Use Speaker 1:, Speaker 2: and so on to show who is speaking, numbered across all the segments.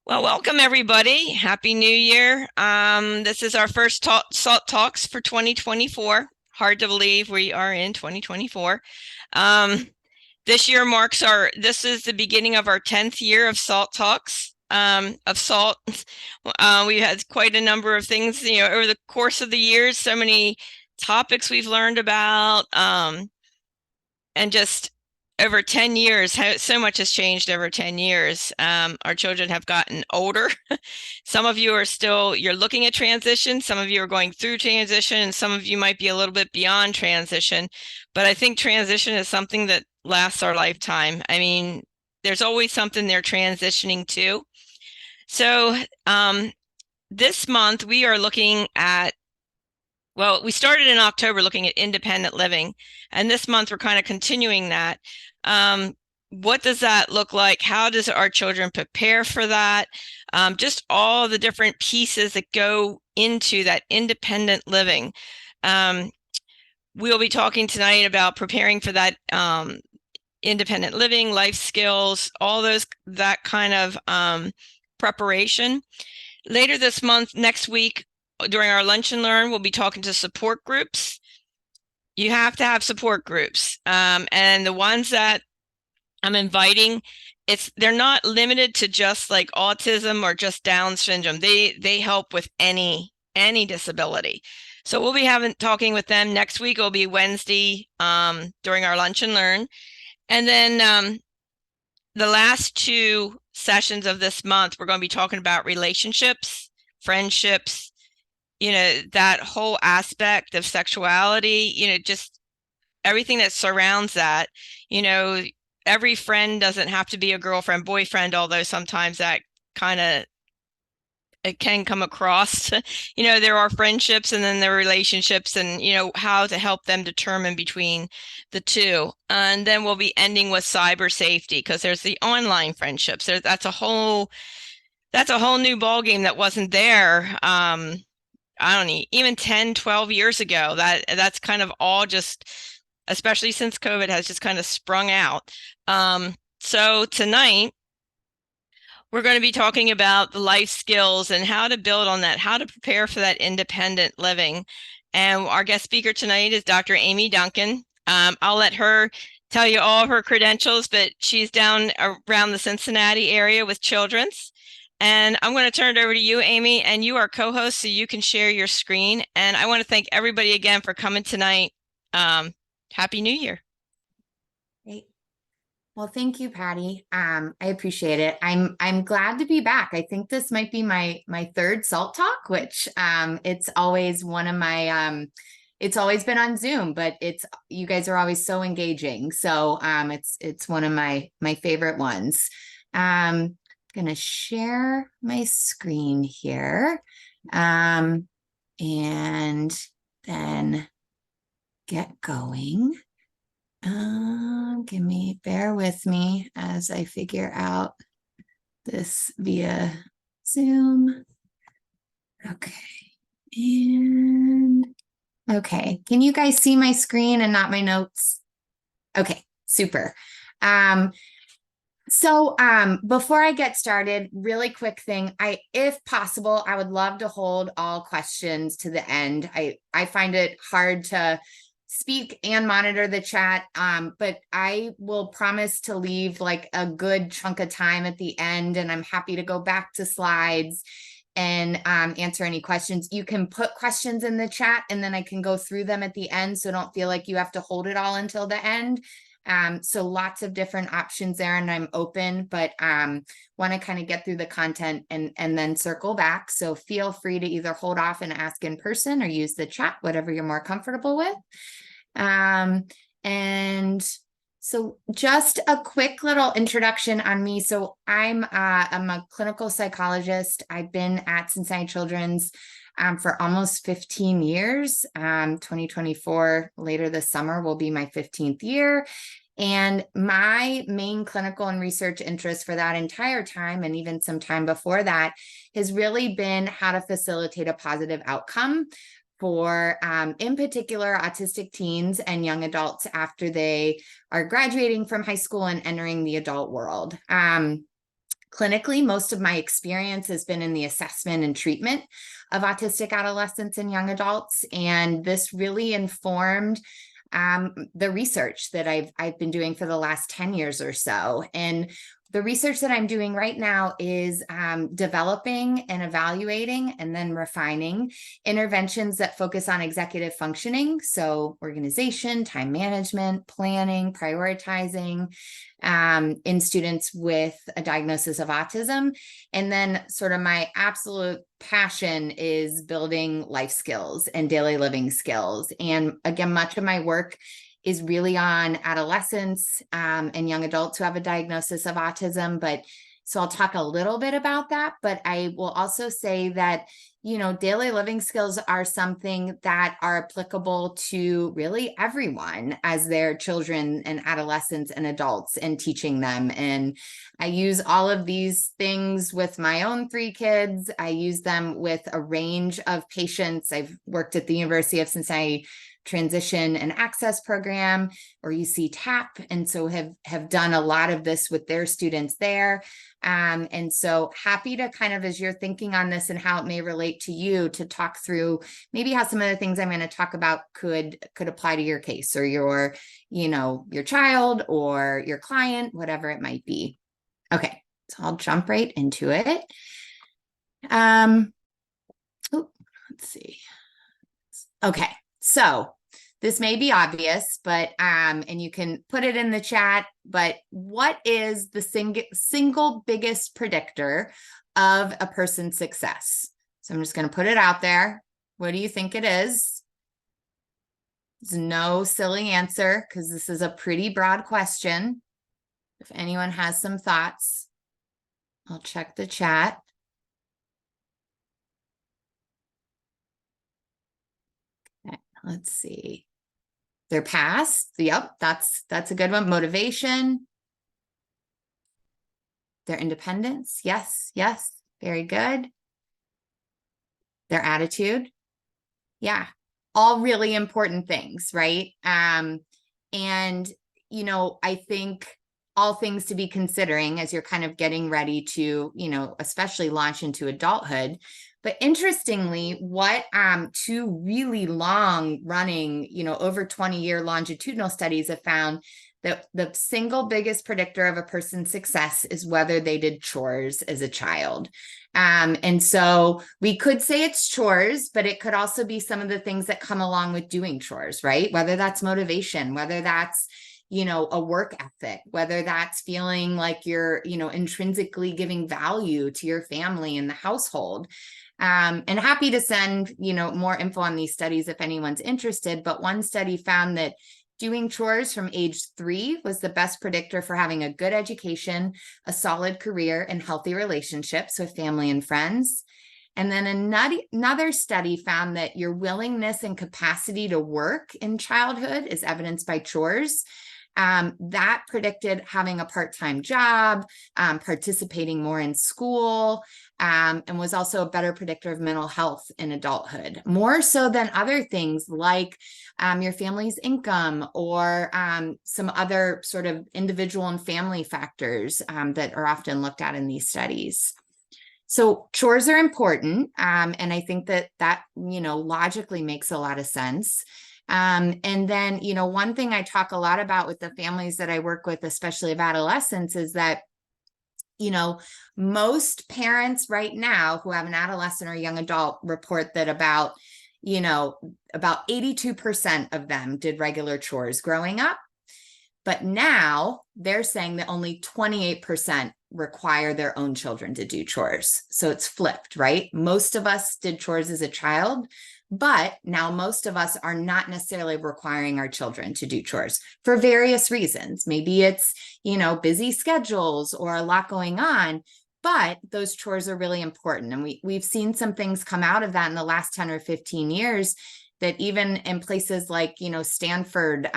Speaker 1: Well, welcome everybody. Happy New Year. This is our first SALT Talks for 2024. Hard to believe we are in 2024. This year this is the beginning of our 10th year of SALT Talks, of SALT. We've had quite a number of things, over the course of the years, so many topics we've learned about, and just over 10 years, so much has changed over 10 years. Our children have gotten older. Some of you you're looking at transition. Some of you are going through transition, and some of you might be a little bit beyond transition. But I think transition is something that lasts our lifetime. I mean, there's always something they're transitioning to. So this month we are looking at we started in October looking at independent living, and this month we're kind of continuing that. What does that look like? How does our children prepare for that? Just all the different pieces that go into that independent living. We'll be talking tonight about preparing for that independent living, life skills, that kind of preparation. Later this month, next week, during our Lunch and Learn, we'll be talking to support groups. You have to have support groups. And the ones that I'm inviting, they're not limited to just like autism or just Down syndrome. They help with any disability. So we'll be talking with them next week. It'll be Wednesday during our Lunch and Learn. And then the last two sessions of this month, we're going to be talking about relationships, friendships, that whole aspect of sexuality, just everything that surrounds that. Every friend doesn't have to be a girlfriend, boyfriend, although sometimes that kind of it can come across. There are friendships and then there are relationships, and how to help them determine between the two. And then we'll be ending with cyber safety, because there's the online friendships. That's a whole new ballgame that wasn't there. I don't know, even 10, 12 years ago. That's kind of all just, especially since COVID, has just kind of sprung out. So tonight, we're going to be talking about the life skills and how to build on that, how to prepare for that independent living. And our guest speaker tonight is Dr. Amie Duncan. I'll let her tell you all of her credentials, but she's down around the Cincinnati area with Children's. And I'm going to turn it over to you, Amie, and you are co-host, so you can share your screen. And I want to thank everybody again for coming tonight. Happy New Year.
Speaker 2: Great. Well, thank you, Patty. I appreciate it. I'm glad to be back. I think this might be my third SALT Talk, which it's always one of my it's always been on Zoom, but you guys are always so engaging. So it's one of my favorite ones. Going to share my screen here, and then get going. Bear with me as I figure out this via Zoom. Okay. And okay. Can you guys see my screen and not my notes? Okay, super. So before I get started, really quick thing, if possible, I would love to hold all questions to the end. I find it hard to speak and monitor the chat, but I will promise to leave like a good chunk of time at the end, and I'm happy to go back to slides and answer any questions. You can put questions in the chat and then I can go through them at the end, so don't feel like you have to hold it all until the end. So lots of different options there, and I'm open, but want to kind of get through the content and then circle back. So feel free to either hold off and ask in person or use the chat, whatever you're more comfortable with. And so just a quick little introduction on me. So I'm a clinical psychologist. I've been at Cincinnati Children's for almost 15 years. 2024, later this summer, will be my 15th year. And my main clinical and research interest for that entire time, and even some time before that, has really been how to facilitate a positive outcome for, in particular, autistic teens and young adults after they are graduating from high school and entering the adult world. Clinically, most of my experience has been in the assessment and treatment of autistic adolescents and young adults. And this really informed the research that I've been doing for the last 10 years or so. And the research that I'm doing right now is developing and evaluating and then refining interventions that focus on executive functioning. So organization, time management, planning, prioritizing in students with a diagnosis of autism. And then sort of my absolute passion is building life skills and daily living skills. And again, much of my work is really on adolescents and young adults who have a diagnosis of autism. But so I'll talk a little bit about that, but I will also say that, you know, daily living skills are something that are applicable to really everyone as their children and adolescents and adults, and teaching them. And I use all of these things with my own 3 kids. I use them with a range of patients. I've worked at the University of Cincinnati Transition and Access Program, or UC TAP, and so have done a lot of this with their students there. And so happy to kind of, as you're thinking on this and how it may relate to you, to talk through maybe how some of the things I'm going to talk about could apply to your case or your, you know, your child or your client, whatever it might be. Okay, so I'll jump right into it. Let's see. Okay. So this may be obvious, but, and you can put it in the chat, but what is the single biggest predictor of a person's success? So I'm just going to put it out there. What do you think it is? There's no silly answer because this is a pretty broad question. If anyone has some thoughts, I'll check the chat. Let's see. Their past. Yep, that's a good one. Motivation. Their independence. Yes, yes. Very good. Their attitude. Yeah. All really important things, right? And, you know, I think all things to be considering as you're kind of getting ready to, you know, especially launch into adulthood. But interestingly, what 2 really long running, you know, over 20-year longitudinal studies have found that the single biggest predictor of a person's success is whether they did chores as a child. And so we could say it's chores, but it could also be some of the things that come along with doing chores, right? Whether that's motivation, whether that's, you know, a work ethic, whether that's feeling like you're, you know, intrinsically giving value to your family and the household. And happy to send, you know, more info on these studies if anyone's interested. But one study found that doing chores from age 3 was the best predictor for having a good education, a solid career, and healthy relationships with family and friends. And then another study found that your willingness and capacity to work in childhood is evidenced by chores. That predicted having a part-time job, participating more in school, and was also a better predictor of mental health in adulthood, more so than other things like your family's income or some other sort of individual and family factors that are often looked at in these studies. So chores are important, and I think that you know, logically makes a lot of sense. And then, you know, one thing I talk a lot about with the families that I work with, especially of adolescents, is that, you know, most parents right now who have an adolescent or young adult report that about 82% of them did regular chores growing up. But now they're saying that only 28% require their own children to do chores. So it's flipped, right? Most of us did chores as a child, but now most of us are not necessarily requiring our children to do chores for various reasons. Maybe it's, you know, busy schedules or a lot going on, but those chores are really important. And we've seen some things come out of that in the last 10 or 15 years that even in places like, Stanford,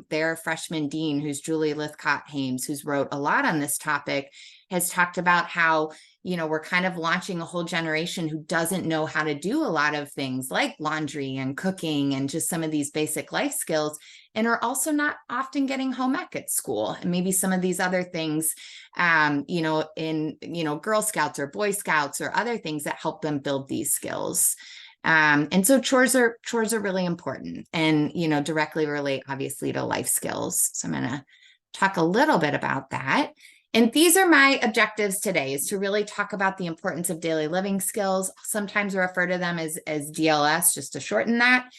Speaker 2: their freshman dean, who's Julie Lythcott-Hames, who's wrote a lot on this topic, has talked about how, we're kind of launching a whole generation who doesn't know how to do a lot of things like laundry and cooking and just some of these basic life skills, and are also not often getting home ec at school. And maybe some of these other things, in, Girl Scouts or Boy Scouts or other things that help them build these skills. And so chores are really important and, directly relate obviously to life skills. So I'm going to talk a little bit about that. And these are my objectives today, is to really talk about the importance of daily living skills. Sometimes we refer to them as DLS, just to shorten that,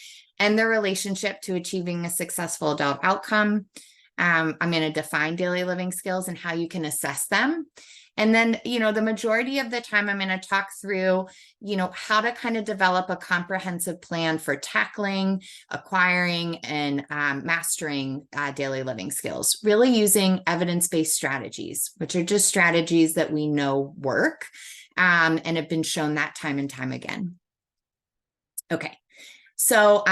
Speaker 2: and their relationship to achieving a successful adult outcome. I'm going to define daily living skills and how you can assess them. And then, the majority of the time I'm going to talk through, how to kind of develop a comprehensive plan for tackling, acquiring, and mastering daily living skills, really using evidence-based strategies, which are just strategies that we know work and have been shown that time and time again. Okay. So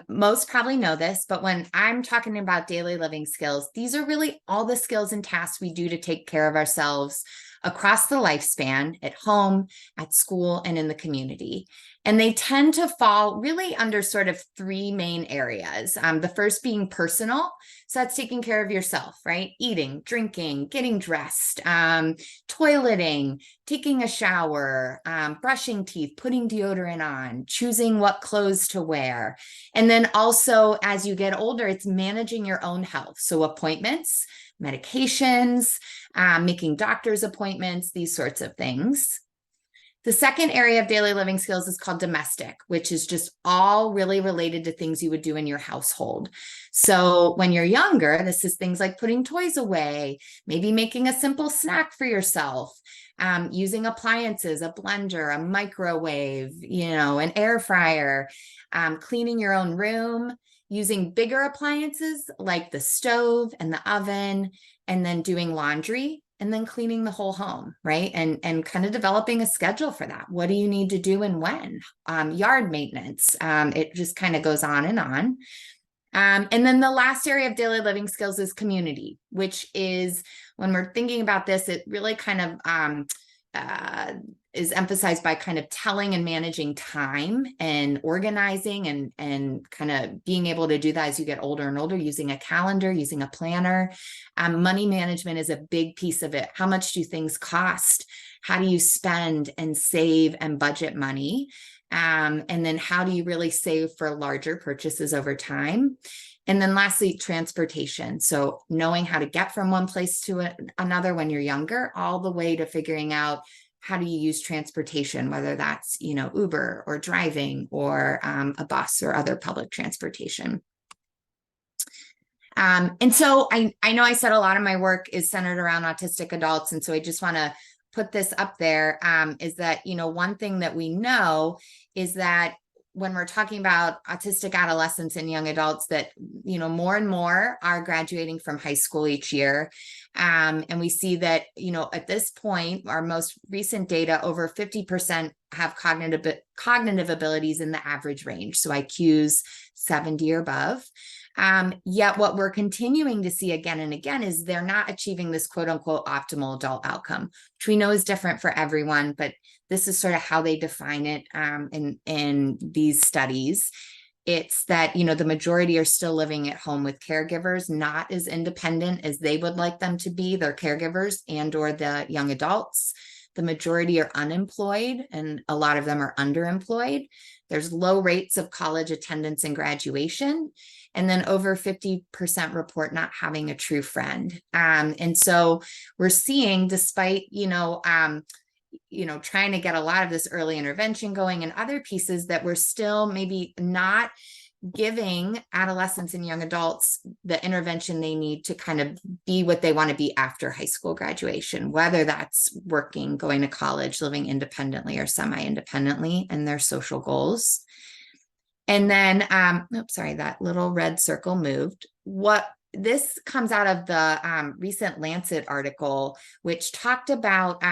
Speaker 2: most probably know this, but when I'm talking about daily living skills, these are really all the skills and tasks we do to take care of ourselves across the lifespan, at home, at school, and in the community. And they tend to fall really under sort of three main areas. The first being personal. So that's taking care of yourself, right? Eating, drinking, getting dressed, toileting, taking a shower, brushing teeth, putting deodorant on, choosing what clothes to wear. And then also, as you get older, it's managing your own health. So appointments, medications, making doctor's appointments, these sorts of things. The second area of daily living skills is called domestic, which is just all really related to things you would do in your household. So when you're younger, this is things like putting toys away, maybe making a simple snack for yourself, using appliances, a blender, a microwave, an air fryer, cleaning your own room, using bigger appliances like the stove and the oven, and then doing laundry, and then cleaning the whole home, right? And kind of developing a schedule for that. What do you need to do and when? Yard maintenance. It just kind of goes on and on. And then the last area of daily living skills is community, which is, when we're thinking about this, it really kind of is emphasized by kind of telling and managing time and organizing and kind of being able to do that as you get older and older, using a calendar, using a planner. Money management is a big piece of it. How much do things cost? How do you spend and save and budget money? And then how do you really save for larger purchases over time? And then lastly, transportation. So knowing how to get from one place to another when you're younger, all the way to figuring out how do you use transportation, whether that's, Uber or driving or a bus or other public transportation. And so I know I said a lot of my work is centered around autistic adults. And so I just want to put this up there, is that, one thing that we know is that when we're talking about autistic adolescents and young adults, that, more and more are graduating from high school each year. And we see that, at this point, our most recent data, over 50% have cognitive abilities in the average range. So IQs 70 or above. Yet what we're continuing to see again and again is they're not achieving this quote unquote optimal adult outcome, which we know is different for everyone, but this is sort of how they define it in these studies. It's that, the majority are still living at home with caregivers, not as independent as they would like them to be, their caregivers and or the young adults. The majority are unemployed, and a lot of them are underemployed. There's low rates of college attendance and graduation. And then over 50% report not having a true friend. And so we're seeing, despite, trying to get a lot of this early intervention going and other pieces, that we're still maybe not giving adolescents and young adults the intervention they need to kind of be what they want to be after high school graduation, whether that's working, going to college, living independently or semi-independently, and their social goals. And then, that little red circle moved. This comes out of the recent Lancet article, which talked about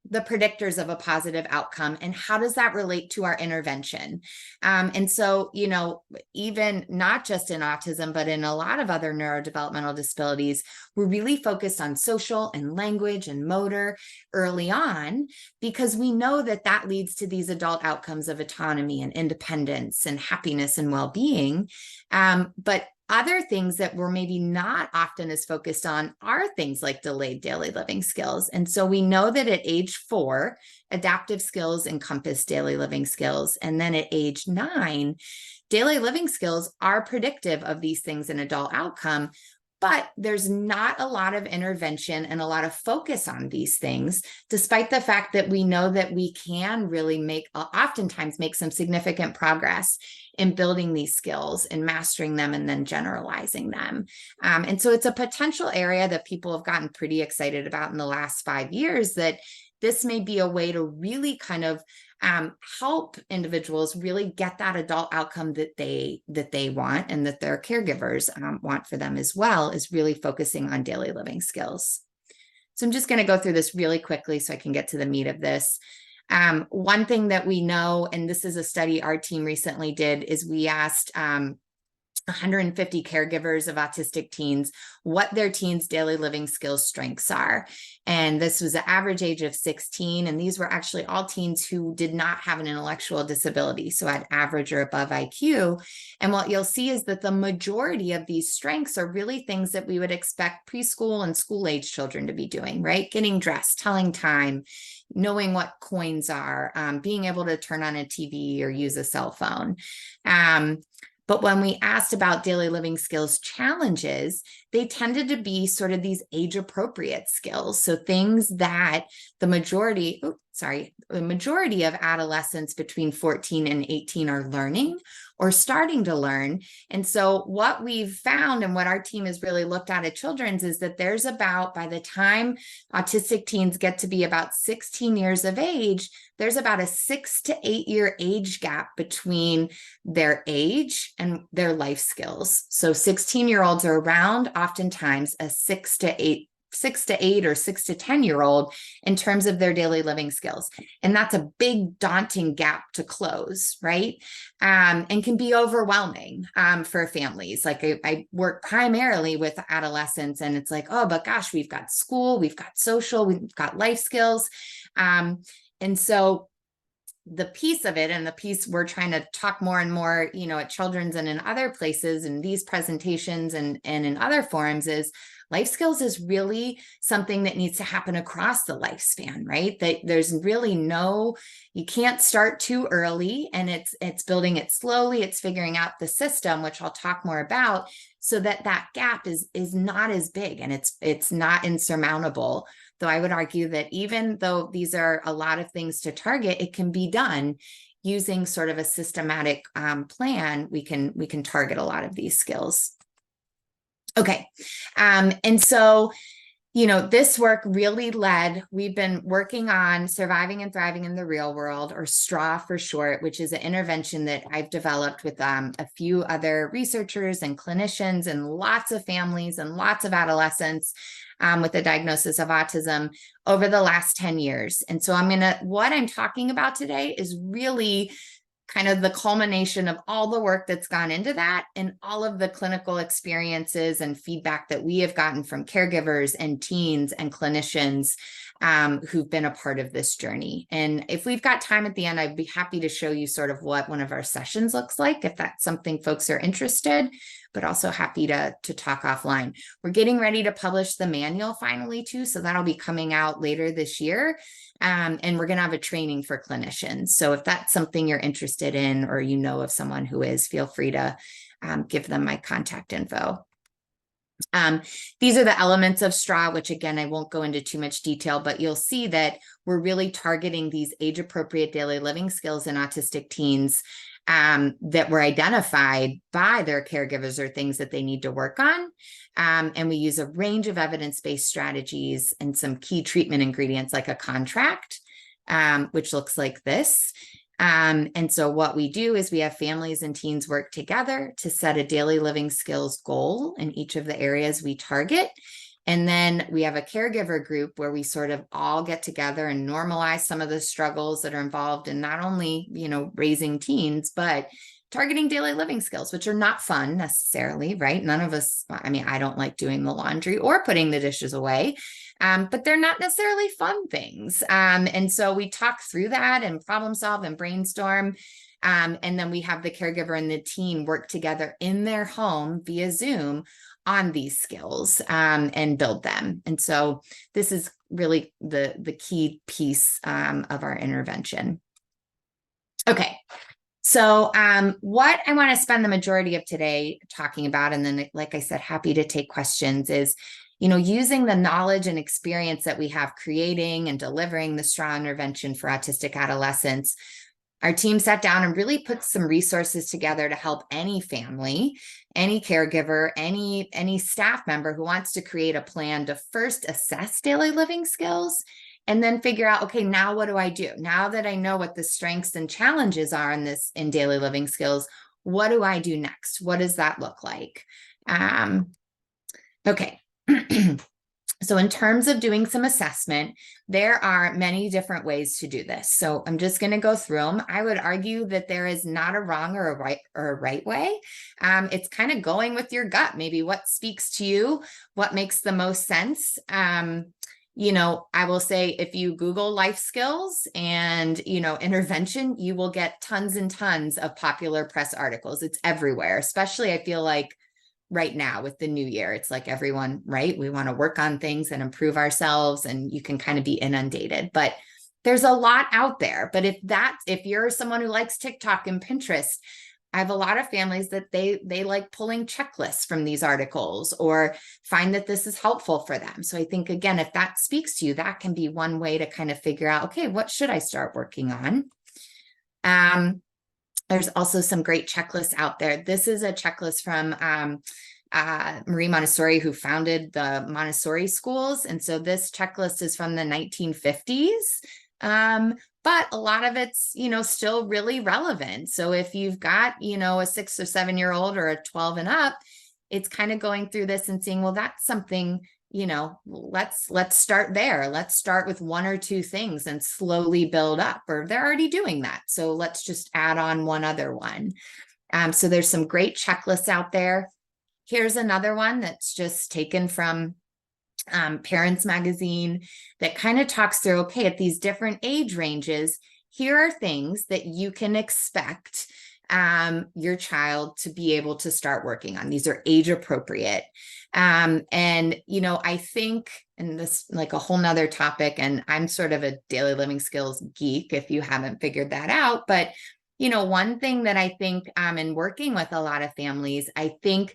Speaker 2: the predictors of a positive outcome, and how does that relate to our intervention? And so, you know, even not just in autism, but in a lot of other neurodevelopmental disabilities, we're really focused on social and language and motor early on, because we know that that leads to these adult outcomes of autonomy and independence and happiness and well-being. But other things that we're maybe not often as focused on are things like delayed daily living skills. And so we know that at age 4, adaptive skills encompass daily living skills. And then at age 9, daily living skills are predictive of these things in adult outcome. But there's not a lot of intervention and a lot of focus on these things, despite the fact that we know that we can really oftentimes make some significant progress in building these skills and mastering them and then generalizing them. And so it's a potential area that people have gotten pretty excited about in the last 5 years, that this may be a way to really kind of help individuals really get that adult outcome that they want, and that their caregivers want for them as well, is really focusing on daily living skills. So I'm just going to go through this really quickly so I can get to the meat of this. One thing that we know, and this is a study our team recently did, is we asked 150 caregivers of autistic teens what their teens' daily living skills strengths are. And this was the average age of 16. And these were actually all teens who did not have an intellectual disability, so had average or above IQ. And what you'll see is that the majority of these strengths are really things that we would expect preschool and school-age children to be doing, right? Getting dressed, telling time, knowing what coins are, being able to turn on a TV or use a cell phone. But when we asked about daily living skills challenges, they tended to be sort of these age-appropriate skills. So things that the majority of adolescents between 14 and 18 are learning or starting to learn. And so what we've found, and what our team has really looked at children's, is that there's about, by the time autistic teens get to be about 16 years of age, there's about a 6 to 8 year age gap between their age and their life skills. So 16-year-olds are around oftentimes a 6 to 8 or 6 to 10-year-old in terms of their daily living skills. And that's a big, daunting gap to close, right? And can be overwhelming for families. Like I work primarily with adolescents, and it's like, oh, but gosh, we've got school, we've got social, we've got life skills. And so the piece of it, and the piece we're trying to talk more and more, you know, at children's and in other places, in these presentations and in other forums, is life skills is really something that needs to happen across the lifespan, right? That there's really you can't start too early, and it's building it slowly. It's figuring out the system, which I'll talk more about, so that gap is not as big, and it's not insurmountable. Though I would argue that even though these are a lot of things to target, it can be done using sort of a systematic plan. We can target a lot of these skills. Okay. And so, you know, this work really we've been working on Surviving and Thriving in the Real World, or STRAW for short, which is an intervention that I've developed with a few other researchers and clinicians and lots of families and lots of adolescents with a diagnosis of autism over the last 10 years. And so what I'm talking about today is really kind of the culmination of all the work that's gone into that, and all of the clinical experiences and feedback that we have gotten from caregivers and teens and clinicians who've been a part of this journey. And if we've got time at the end, I'd be happy to show you sort of what one of our sessions looks like, if that's something folks are interested, but also happy to talk offline. We're getting ready to publish the manual finally too, so that'll be coming out later this year. And we're going to have a training for clinicians. So if that's something you're interested in, or you know of someone who is, feel free to give them my contact info. These are the elements of STRAW, which again, I won't go into too much detail, but you'll see that we're really targeting these age-appropriate daily living skills in autistic teens that were identified by their caregivers or things that they need to work on. And we use a range of evidence-based strategies and some key treatment ingredients, like a contract, which looks like this. And so what we do is we have families and teens work together to set a daily living skills goal in each of the areas we target. And then we have a caregiver group where we sort of all get together and normalize some of the struggles that are involved in not only, raising teens, but targeting daily living skills, which are not fun necessarily, right? None of us, I don't like doing the laundry or putting the dishes away, but they're not necessarily fun things. And so we talk through that and problem solve and brainstorm. And then we have the caregiver and the teen work together in their home via Zoom on these skills and build them. And so this is really the key piece of our intervention. Okay. So what I want to spend the majority of today talking about, and then, like I said, happy to take questions, is, using the knowledge and experience that we have creating and delivering the strong intervention for autistic adolescents. Our team sat down and really put some resources together to help any family, any caregiver, any staff member who wants to create a plan to first assess daily living skills and then figure out, okay, now what do I do? Now that I know what the strengths and challenges are in daily living skills, what do I do next? What does that look like? Okay. So in terms of doing some assessment, there are many different ways to do this. So I'm just going to go through them. I would argue that there is not a wrong or a right way. It's kind of going with your gut, maybe what speaks to you, what makes the most sense. I will say if you Google life skills and, intervention, you will get tons and tons of popular press articles. It's everywhere, especially I feel like right now with the new year, it's like everyone, right? We want to work on things and improve ourselves, and you can kind of be inundated, but there's a lot out there. But if you're someone who likes TikTok and Pinterest, I have a lot of families that they like pulling checklists from these articles or find that this is helpful for them. So I think, again, if that speaks to you, that can be one way to kind of figure out, okay, what should I start working on? There's also some great checklists out there. This is a checklist from Marie Montessori, who founded the Montessori schools. And so this checklist is from the 1950s. But a lot of it's, still really relevant. So if you've got, a 6 or 7-year-old or a 12 and up, it's kind of going through this and seeing, well, that's something, let's start there. Let's start with 1 or 2 things and slowly build up, or they're already doing that. So let's just add on one other one. So there's some great checklists out there. Here's another one that's just taken from Parents Magazine that kind of talks through, okay, at these different age ranges, here are things that you can expect your child to be able to start working on. These are age appropriate. And, I think, and this like a whole nother topic, and I'm sort of a daily living skills geek, if you haven't figured that out, but, one thing that I think in working with a lot of families, I think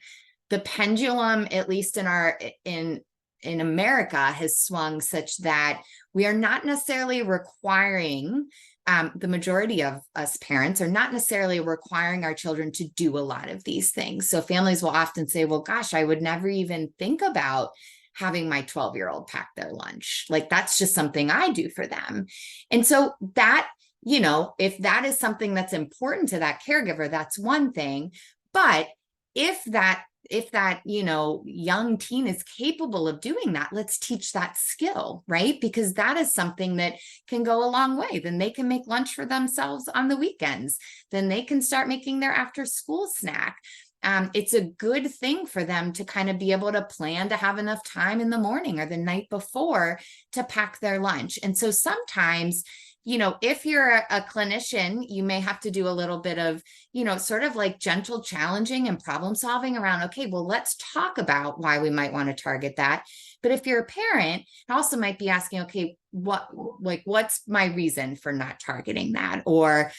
Speaker 2: the pendulum, at least in America, has swung such that we are not necessarily requiring, the majority of us parents are not necessarily requiring our children to do a lot of these things. So families will often say, well, gosh, I would never even think about having my 12-year-old pack their lunch. Like, that's just something I do for them. And so that, if that is something that's important to that caregiver, that's one thing. But if that young teen is capable of doing that, let's teach that skill, right? Because that is something that can go a long way. Then they can make lunch for themselves on the weekends. Then they can start making their after school snack. It's a good thing for them to kind of be able to plan to have enough time in the morning or the night before to pack their lunch. And so sometimes, if you're a clinician, you may have to do a little bit of, sort of like gentle challenging and problem solving around, okay, well, let's talk about why we might want to target that. But if you're a parent, it also might be asking, okay, what's my reason for not targeting that? Or,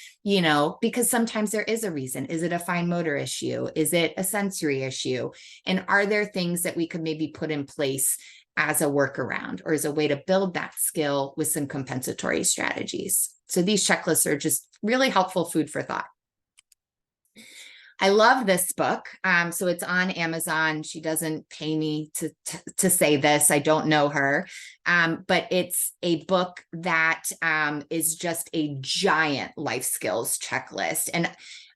Speaker 2: because sometimes there is a reason. Is it a fine motor issue? Is it a sensory issue? And are there things that we could maybe put in place as a workaround or as a way to build that skill with some compensatory strategies? So these checklists are just really helpful food for thought. I love this book. So it's on Amazon. She doesn't pay me to say this. I don't know her. But it's a book that is just a giant life skills checklist. And,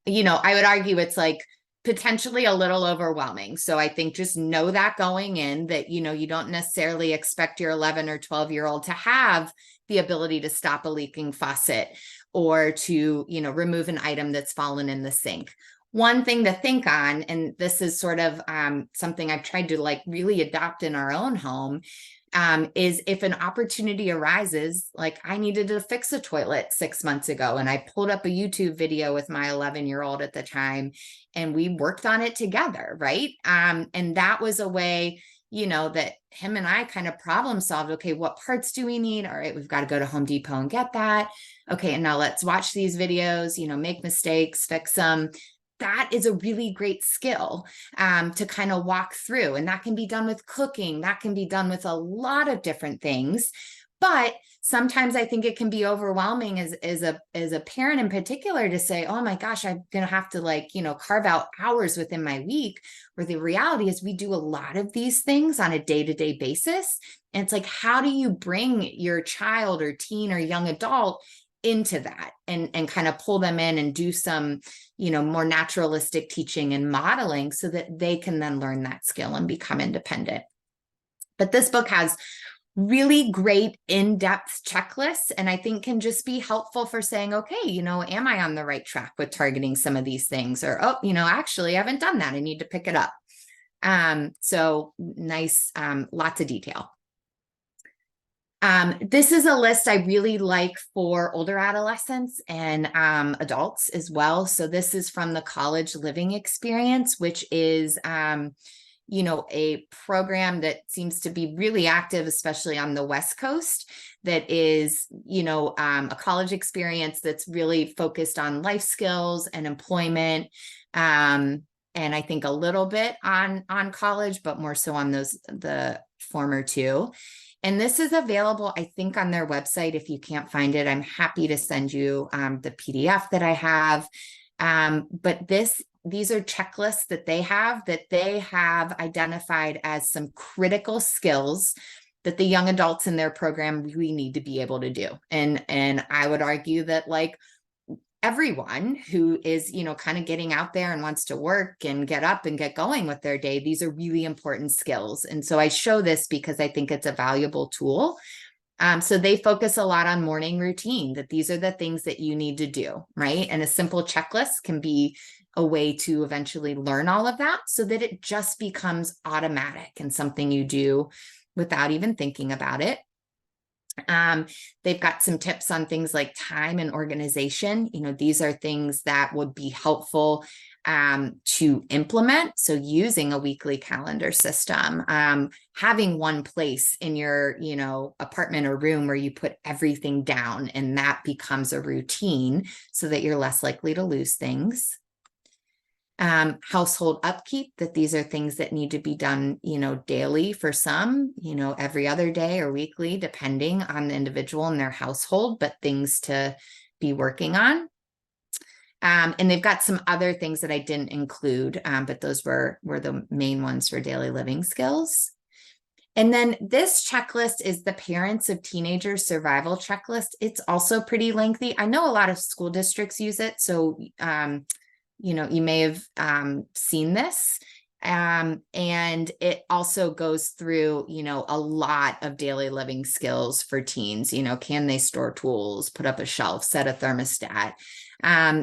Speaker 2: I would argue it's like potentially a little overwhelming. So I think just know that going in, that, you don't necessarily expect your 11 or 12-year-old to have the ability to stop a leaking faucet or to, remove an item that's fallen in the sink. One thing to think on, and this is sort of something I've tried to like really adopt in our own home, is if an opportunity arises, like I needed to fix a toilet 6 months ago, and I pulled up a YouTube video with my 11-year-old at the time, and we worked on it together, right? And that was a way, that him and I kind of problem solved. Okay, what parts do we need? All right, we've got to go to Home Depot and get that. Okay, and now let's watch these videos, make mistakes, fix them. That is a really great skill to kind of walk through. And that can be done with cooking. That can be done with a lot of different things. But sometimes I think it can be overwhelming as a parent in particular to say, oh my gosh, I'm going to have to carve out hours within my week, where the reality is we do a lot of these things on a day-to-day basis. And it's like, how do you bring your child or teen or young adult into that and kind of pull them in and do some, more naturalistic teaching and modeling so that they can then learn that skill and become independent. But this book has really great in-depth checklists, and I think can just be helpful for saying, okay, am I on the right track with targeting some of these things? Or, oh, actually I haven't done that. I need to pick it up. So nice, lots of detail. This is a list I really like for older adolescents and adults as well. So this is from the College Living Experience, which is, a program that seems to be really active, especially on the West Coast, that is, a college experience that's really focused on life skills and employment. And I think a little bit on college, but more so on the former two. And this is available, I think, on their website. If you can't find it, I'm happy to send you the PDF that I have. But these are checklists that they have identified as some critical skills that the young adults in their program really need to be able to do. And I would argue that everyone who is, kind of getting out there and wants to work and get up and get going with their day, these are really important skills. And so I show this because I think it's a valuable tool. So they focus a lot on morning routine, that these are the things that you need to do, right? And a simple checklist can be a way to eventually learn all of that so that it just becomes automatic and something you do without even thinking about it. They've got some tips on things like time and organization. These are things that would be helpful to implement. So using a weekly calendar system, having one place in your, apartment or room where you put everything down, and that becomes a routine so that you're less likely to lose things. Household upkeep, that these are things that need to be done, daily for some, every other day or weekly, depending on the individual and their household, but things to be working on. And they've got some other things that I didn't include, but those were the main ones for daily living skills. And then this checklist is the Parents of Teenagers Survival Checklist. It's also pretty lengthy. I know a lot of school districts use it, so you may have seen this. And it also goes through, a lot of daily living skills for teens. Can they store tools, put up a shelf, set a thermostat?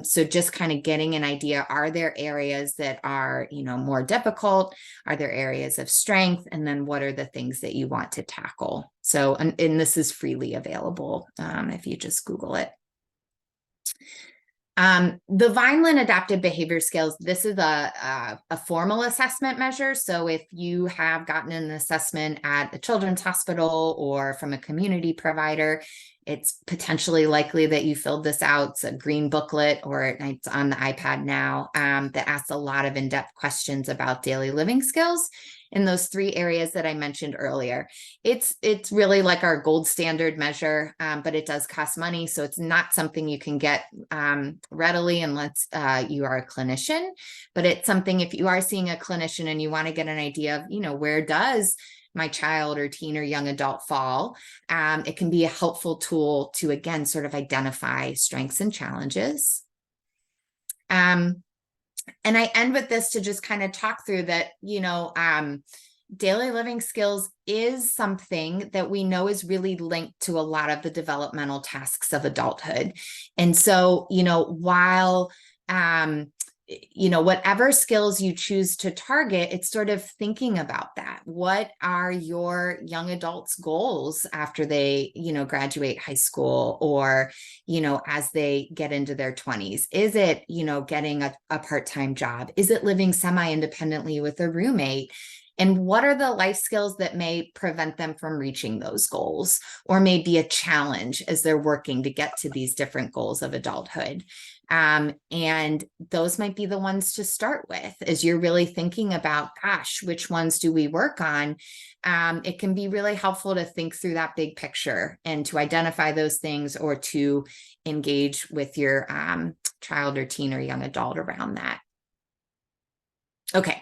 Speaker 2: So just kind of getting an idea, are there areas that are, more difficult? Are there areas of strength? And then what are the things that you want to tackle? So, and this is freely available if you just Google it. The Vineland Adaptive Behavior Skills, this is a formal assessment measure. So if you have gotten an assessment at a children's hospital or from a community provider, it's potentially likely that you filled this out. It's a green booklet, or it's on the iPad now, that asks a lot of in-depth questions about daily living skills in those three areas that I mentioned earlier. It's really like our gold standard measure, but it does cost money. So it's not something you can get readily unless you are a clinician. But it's something, if you are seeing a clinician and you want to get an idea of, where does my child or teen or young adult fall, it can be a helpful tool to, again, sort of identify strengths and challenges. And I end with this to just kind of talk through that, daily living skills is something that we know is really linked to a lot of the developmental tasks of adulthood. And so, while, whatever skills you choose to target, it's sort of thinking about that. What are your young adults' goals after they, graduate high school, or, as they get into their 20s? Is it, getting a part-time job? Is it living semi-independently with a roommate? And what are the life skills that may prevent them from reaching those goals, or may be a challenge as they're working to get to these different goals of adulthood? And those might be the ones to start with as you're really thinking about, gosh, which ones do we work on? It can be really helpful to think through that big picture and to identify those things, or to engage with your child or teen or young adult around that. Okay.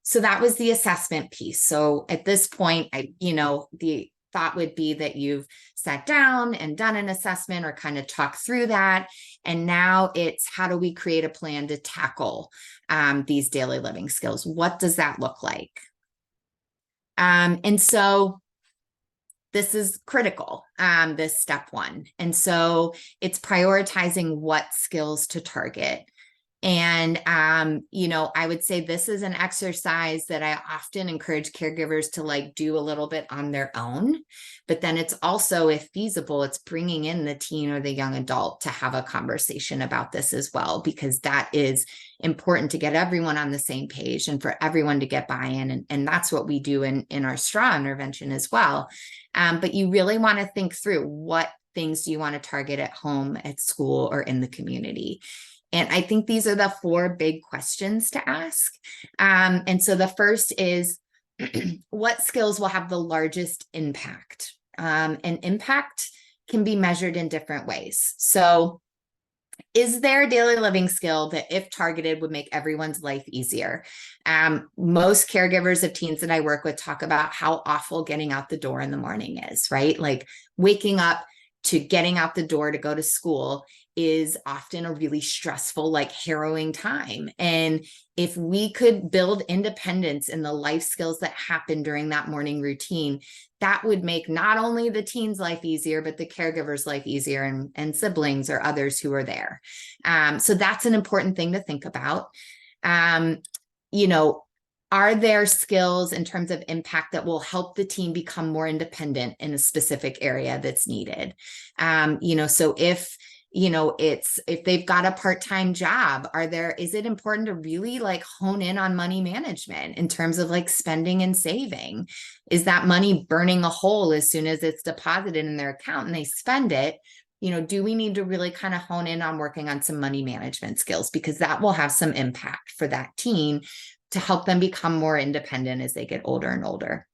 Speaker 2: So that was the assessment piece. So at this point, the thought would be that you've sat down and done an assessment or kind of talked through that. And now it's, how do we create a plan to tackle these daily living skills? What does that look like? And so this is critical, this step one. And so it's prioritizing what skills to target. And, I would say this is an exercise that I often encourage caregivers to do a little bit on their own. But then it's also, if feasible, it's bringing in the teen or the young adult to have a conversation about this as well, because that is important to get everyone on the same page and for everyone to get buy-in. And that's what we do in our straw intervention as well. But you really want to think through, what things do you want to target at home, at school, or in the community? And I think these are the 4 big questions to ask. And so the first is, what skills will have the largest impact? And impact can be measured in different ways. So is there a daily living skill that, if targeted, would make everyone's life easier? Most caregivers of teens that I work with talk about how awful getting out the door in the morning is, right? Like, waking up to getting out the door to go to school is often a really stressful, harrowing time. And if we could build independence in the life skills that happen during that morning routine, that would make not only the teen's life easier, but the caregiver's life easier, and siblings or others who are there. So that's an important thing to think about. Are there skills in terms of impact that will help the teen become more independent in a specific area that's needed? So if they've got a part-time job, is it important to really hone in on money management in terms of spending and saving? Is that money burning a hole as soon as it's deposited in their account and they spend it? Do we need to really kind of hone in on working on some money management skills? Because that will have some impact for that teen to help them become more independent as they get older and older.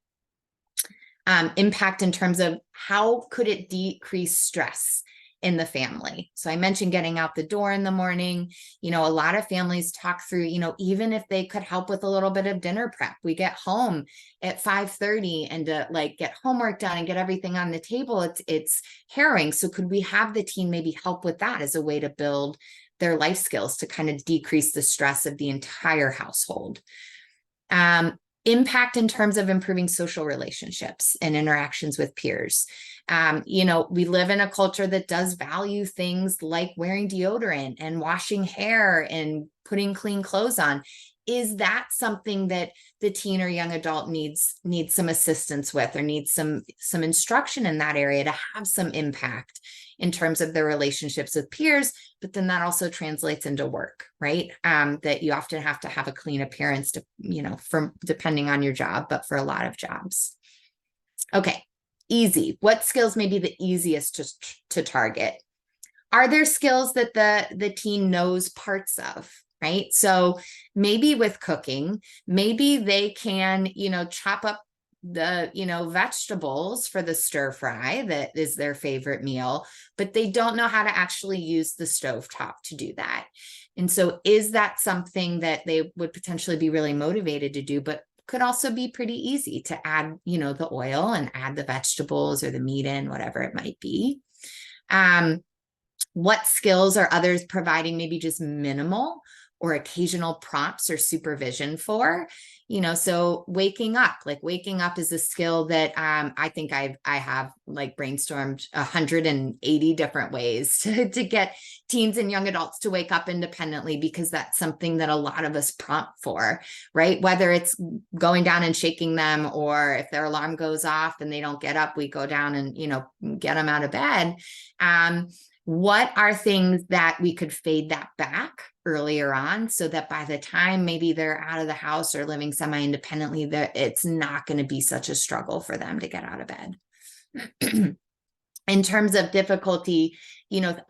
Speaker 2: Impact in terms of, how could it decrease stress in the family? So I mentioned getting out the door in the morning. A lot of families talk through, even if they could help with a little bit of dinner prep. We get home at 5:30, and to get homework done and get everything on the table, it's harrowing. So could we have the teen maybe help with that as a way to build their life skills to kind of decrease the stress of the entire household? Impact in terms of improving social relationships and interactions with peers. We live in a culture that does value things like wearing deodorant and washing hair and putting clean clothes on. Is that something that the teen or young adult needs some assistance with, or needs some instruction in that area to have some impact in terms of their relationships with peers? But then that also translates into work, right? That you often have to have a clean appearance to, depending on your job, but for a lot of jobs. Okay, easy. What skills may be the easiest to target? Are there skills that the teen knows parts of? Right. So maybe with cooking, maybe they can, chop up the, vegetables for the stir fry that is their favorite meal, but they don't know how to actually use the stovetop to do that. And so is that something that they would potentially be really motivated to do, but could also be pretty easy to add, the oil and add the vegetables or the meat in, whatever it might be. What skills are others providing maybe just minimal or occasional prompts or supervision for. So waking up is a skill that I think I have like brainstormed 180 different ways to get teens and young adults to wake up independently, because that's something that a lot of us prompt for, right? Whether it's going down and shaking them, or if their alarm goes off and they don't get up, we go down and, get them out of bed. What are things that we could fade that back earlier on, so that by the time maybe they're out of the house or living semi-independently, it's not going to be such a struggle for them to get out of bed. In terms of difficulty,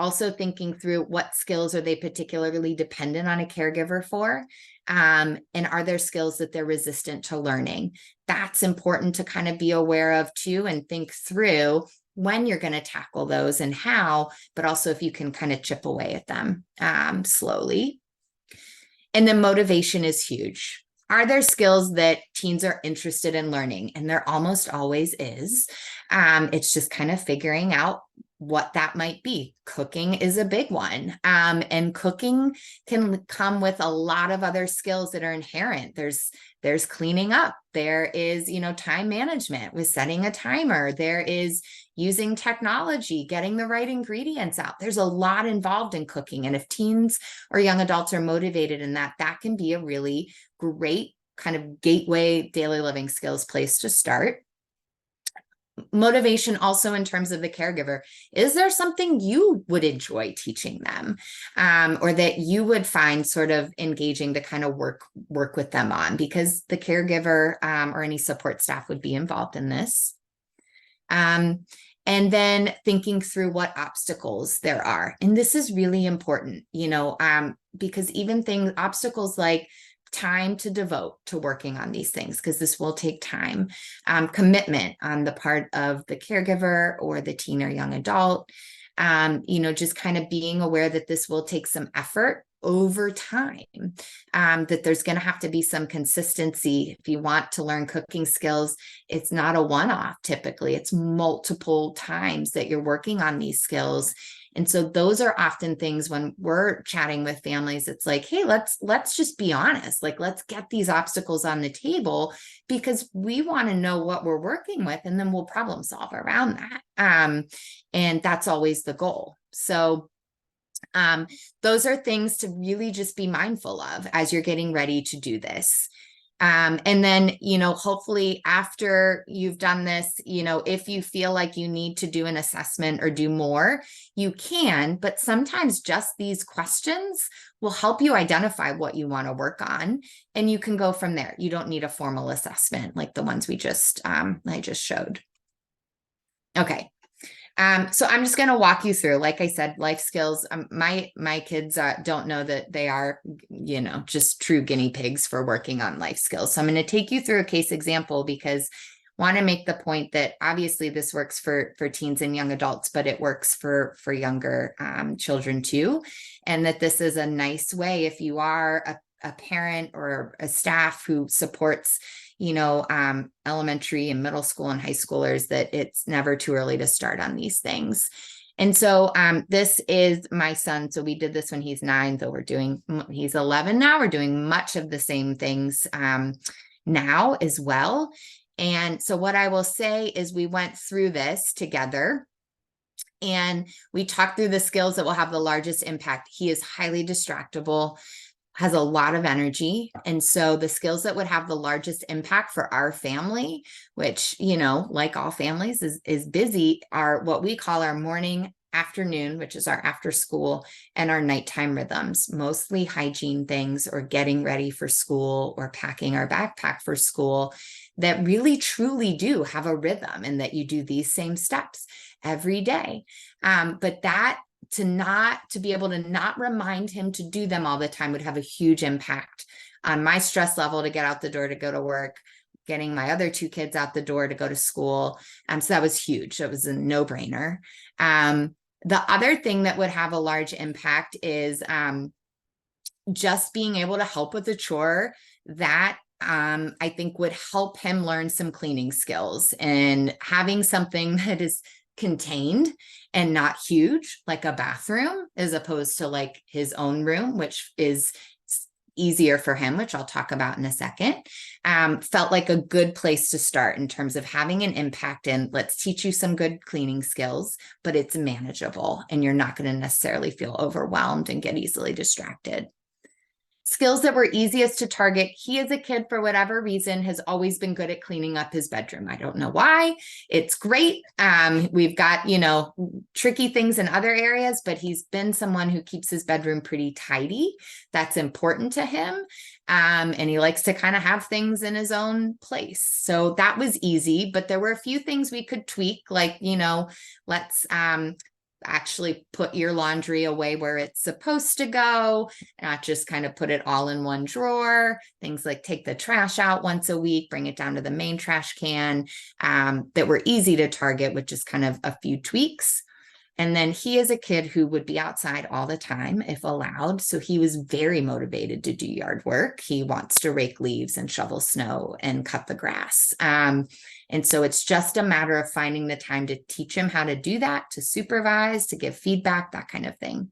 Speaker 2: also thinking through what skills are they particularly dependent on a caregiver for, and are there skills that they're resistant to learning? That's important to kind of be aware of too, and think through when you're going to tackle those and how, but also if you can kind of chip away at them slowly. And then motivation is huge. Are there skills that teens are interested in learning? And there almost always is. It's just kind of figuring out what that might be. Cooking is a big one. And cooking can come with a lot of other skills that are inherent. There's cleaning up. There is, time management with setting a timer. There is using technology, getting the right ingredients out. There's a lot involved in cooking. And if teens or young adults are motivated in that, that can be a really great kind of gateway daily living skills place to start. Motivation also in terms of the caregiver. Is there something you would enjoy teaching them, or that you would find sort of engaging to kind of work with them on? Because the caregiver or any support staff would be involved in this. And then thinking through what obstacles there are. And this is really important, because even obstacles like time to devote to working on these things, because this will take time, commitment on the part of the caregiver or the teen or young adult, just kind of being aware that this will take some effort over time, that there's going to have to be some consistency. If you want to learn cooking skills, it's not a one-off. Typically, it's multiple times that you're working on these skills. And so those are often things when we're chatting with families, it's like, hey, let's just be honest. Like, let's get these obstacles on the table, because we want to know what we're working with, and then we'll problem solve around that. And that's always the goal. So those are things to really just be mindful of as you're getting ready to do this. And then, hopefully after you've done this, if you feel like you need to do an assessment or do more, you can, but sometimes just these questions will help you identify what you want to work on, and you can go from there. You don't need a formal assessment like the ones I just showed. Okay. So I'm just going to walk you through, like I said, life skills. My kids don't know that they are, just true guinea pigs for working on life skills. So I'm going to take you through a case example, because I want to make the point that obviously this works for teens and young adults, but it works for younger children too. And that this is a nice way, if you are a parent or a staff who supports elementary and middle school and high schoolers, that it's never too early to start on these things. And so this is my son. So we did this when he's 9, though he's 11 now. We're doing much of the same things now as well. And so what I will say is we went through this together, and we talked through the skills that will have the largest impact. He is highly distractible, has a lot of energy. And so the skills that would have the largest impact for our family, which, like all families is busy, are what we call our morning, afternoon, which is our after school, and our nighttime rhythms, mostly hygiene things, or getting ready for school, or packing our backpack for school, that really truly do have a rhythm, and that you do these same steps every day. But that to be able to not remind him to do them all the time would have a huge impact on my stress level to get out the door to go to work, getting my other 2 kids out the door to go to school. So that was huge. It was a no-brainer. The other thing that would have a large impact is just being able to help with a chore that I think would help him learn some cleaning skills, and having something that is contained and not huge, like a bathroom, as opposed to like his own room, which is easier for him, which I'll talk about in a second, felt like a good place to start in terms of having an impact. And let's teach you some good cleaning skills, but it's manageable and you're not going to necessarily feel overwhelmed and get easily distracted. Skills that were easiest to target. He, as a kid, for whatever reason, has always been good at cleaning up his bedroom. I don't know why. It's great. We've got, tricky things in other areas, but he's been someone who keeps his bedroom pretty tidy. That's important to him. And he likes to kind of have things in his own place. So that was easy, but there were a few things we could tweak, like, let's actually put your laundry away where it's supposed to go, not just kind of put it all in one drawer. Things like take the trash out once a week, bring it down to the main trash can, that were easy to target with just kind of a few tweaks. And then he is a kid who would be outside all the time if allowed. So he was very motivated to do yard work. He wants to rake leaves and shovel snow and cut the grass. And so it's just a matter of finding the time to teach him how to do that, to supervise, to give feedback, that kind of thing.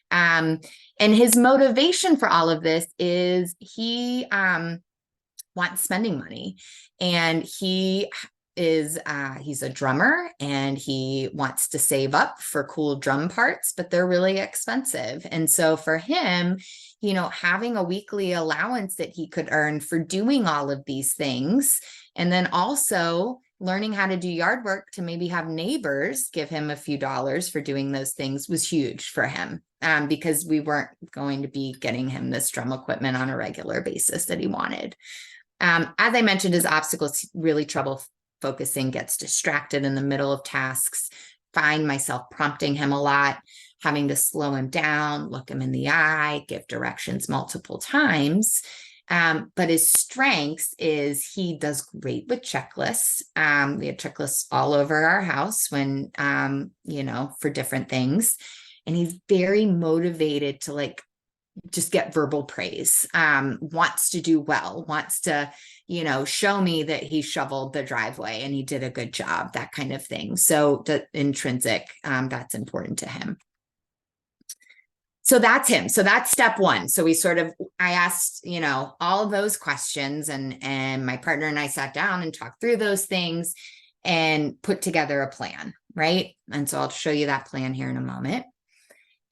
Speaker 2: And his motivation for all of this is he wants spending money, and he's a drummer and he wants to save up for cool drum parts, but they're really expensive. And so for him, having a weekly allowance that he could earn for doing all of these things, and then also learning how to do yard work to maybe have neighbors give him a few dollars for doing those things, was huge for him, because we weren't going to be getting him this drum equipment on a regular basis that he wanted. As I mentioned, his obstacles, really trouble focusing, gets distracted in the middle of tasks, find myself prompting him a lot, having to slow him down, look him in the eye, give directions multiple times. But his strengths is he does great with checklists. We have checklists all over our house when, for different things. And he's very motivated to just get verbal praise, wants to do well, wants to, show me that he shoveled the driveway and he did a good job, that kind of thing. So the intrinsic, that's important to him. So that's him. So that's step one. So I asked, all of those questions, and my partner and I sat down and talked through those things and put together a plan, right? And so I'll show you that plan here in a moment.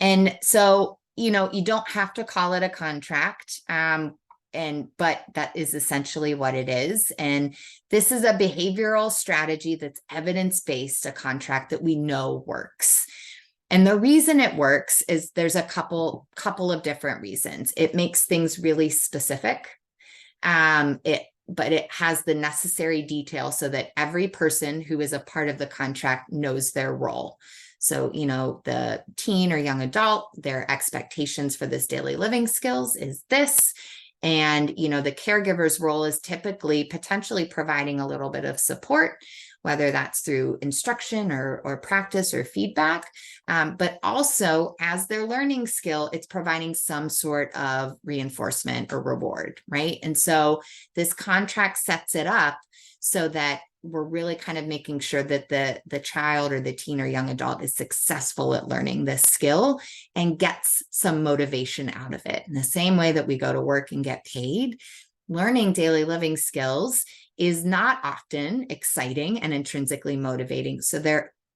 Speaker 2: And so, you don't have to call it a contract, but that is essentially what it is. And this is a behavioral strategy that's evidence-based, a contract that we know works. And the reason it works is there's a couple of different reasons. It makes things really specific. But it has the necessary detail so that every person who is a part of the contract knows their role. So, the teen or young adult, their expectations for this daily living skills is this. And, the caregiver's role is typically potentially providing a little bit of support, whether that's through instruction or practice or feedback. But also, as their learning skill, it's providing some sort of reinforcement or reward, right? And so this contract sets it up so that we're really kind of making sure that the child or the teen or young adult is successful at learning this skill and gets some motivation out of it. In the same way that we go to work and get paid, learning daily living skills is not often exciting and intrinsically motivating. So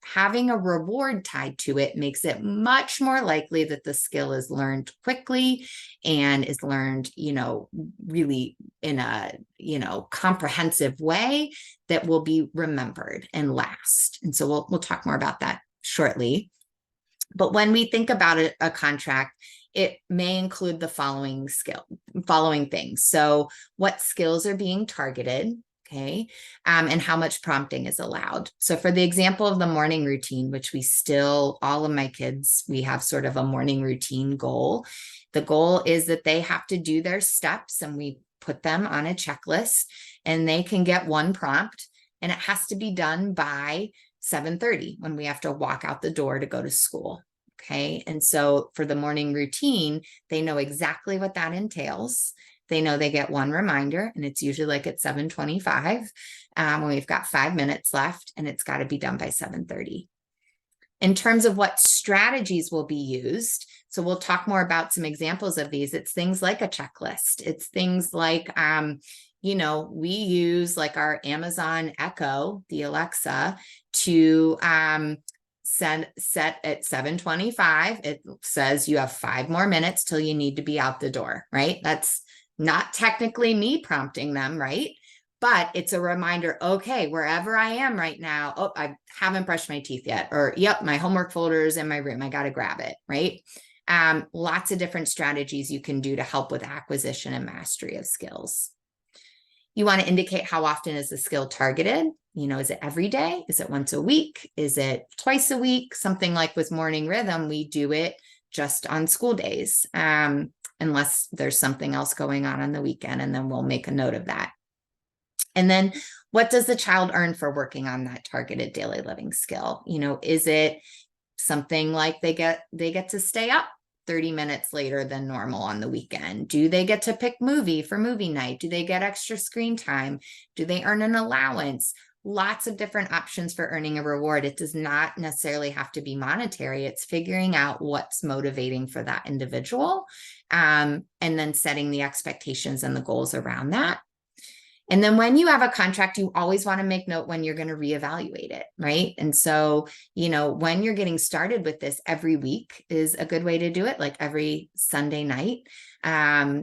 Speaker 2: having a reward tied to it makes it much more likely that the skill is learned quickly and is learned, really in a, comprehensive way that will be remembered and last. And so we'll talk more about that shortly. But when we think about a contract, it may include the following things. So what skills are being targeted? Okay. And how much prompting is allowed. So for the example of the morning routine, which all of my kids, we have sort of a morning routine goal. The goal is that they have to do their steps, and we put them on a checklist, and they can get one prompt, and it has to be done by 7:30 when we have to walk out the door to go to school. Okay. And so for the morning routine, they know exactly what that entails. They know they get one reminder, and it's usually at 7:25 when we've got 5 minutes left, and it's got to be done by 7:30. In terms of what strategies will be used, so we'll talk more about some examples of these. It's things like a checklist. It's things like, we use like our Amazon Echo, the Alexa, to set at 7:25. It says you have 5 more minutes till you need to be out the door, right? That's not technically me prompting them, right? But it's a reminder, okay, wherever I am right now, oh, I haven't brushed my teeth yet, or yep, my homework folder is in my room. I got to grab it, right? Lots of different strategies you can do to help with acquisition and mastery of skills. You want to indicate how often is the skill targeted? Is it every day? Is it once a week? Is it twice a week? Something like with morning rhythm, we do it just on school days, unless there's something else going on the weekend, and then we'll make a note of that. And then what does the child earn for working on that targeted daily living skill? Is it something like they get to stay up 30 minutes later than normal on the weekend? Do they get to pick movie for movie night? Do they get extra screen time? Do they earn an allowance? Lots of different options for earning a reward. It does not necessarily have to be monetary. It's figuring out what's motivating for that individual, and then setting the expectations and the goals around that. And then when you have a contract, you always want to make note when you're going to reevaluate it, right? And so, when you're getting started with this, every week is a good way to do it, like every Sunday night,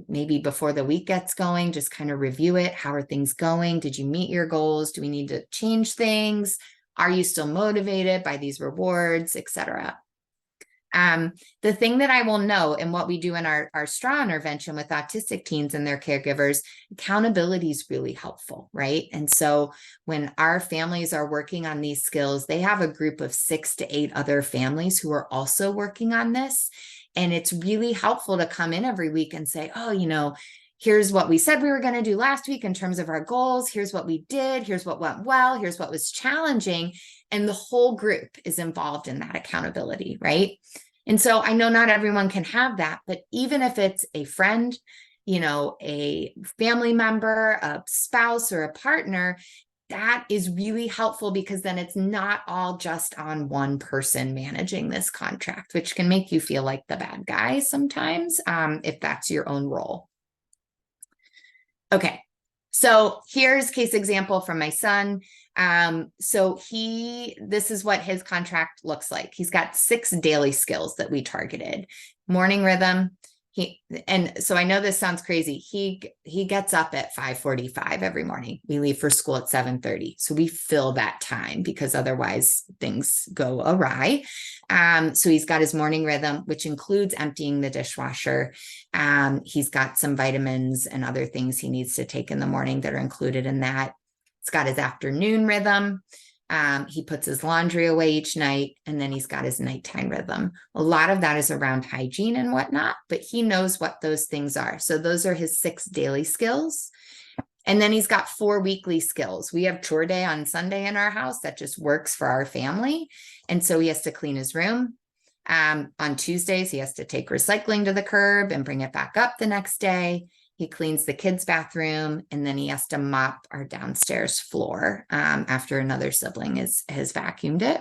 Speaker 2: maybe before the week gets going, just kind of review it. How are things going? Did you meet your goals? Do we need to change things? Are you still motivated by these rewards, etc.? The thing that I will know, and what we do in our STRAW intervention with autistic teens and their caregivers, accountability is really helpful, right? And so when our families are working on these skills, they have a group of 6 to 8 other families who are also working on this. And it's really helpful to come in every week and say, oh, here's what we said we were going to do last week in terms of our goals. Here's what we did. Here's what went well. Here's what was challenging. And the whole group is involved in that accountability, right? And so I know not everyone can have that, but even if it's a friend, a family member, a spouse, or a partner, that is really helpful, because then it's not all just on one person managing this contract, which can make you feel like the bad guy sometimes, if that's your own role. Okay, so here's case example from my son. This is what his contract looks like. He's got 6 daily skills that we targeted. Morning rhythm. And so I know this sounds crazy. He gets up at 5:45 every morning. We leave for school at 7:30. So we fill that time, because otherwise things go awry. So he's got his morning rhythm, which includes emptying the dishwasher. He's got some vitamins and other things he needs to take in the morning that are included in that. He's got his afternoon rhythm. He puts his laundry away each night, and then he's got his nighttime rhythm. A lot of that is around hygiene and whatnot, but he knows what those things are. So those are his 6 daily skills. And then he's got 4 weekly skills. We have chore day on Sunday in our house that just works for our family. And so he has to clean his room. On Tuesdays, he has to take recycling to the curb and bring it back up the next day. He cleans the kids' bathroom, and then he has to mop our downstairs floor after another sibling has vacuumed it.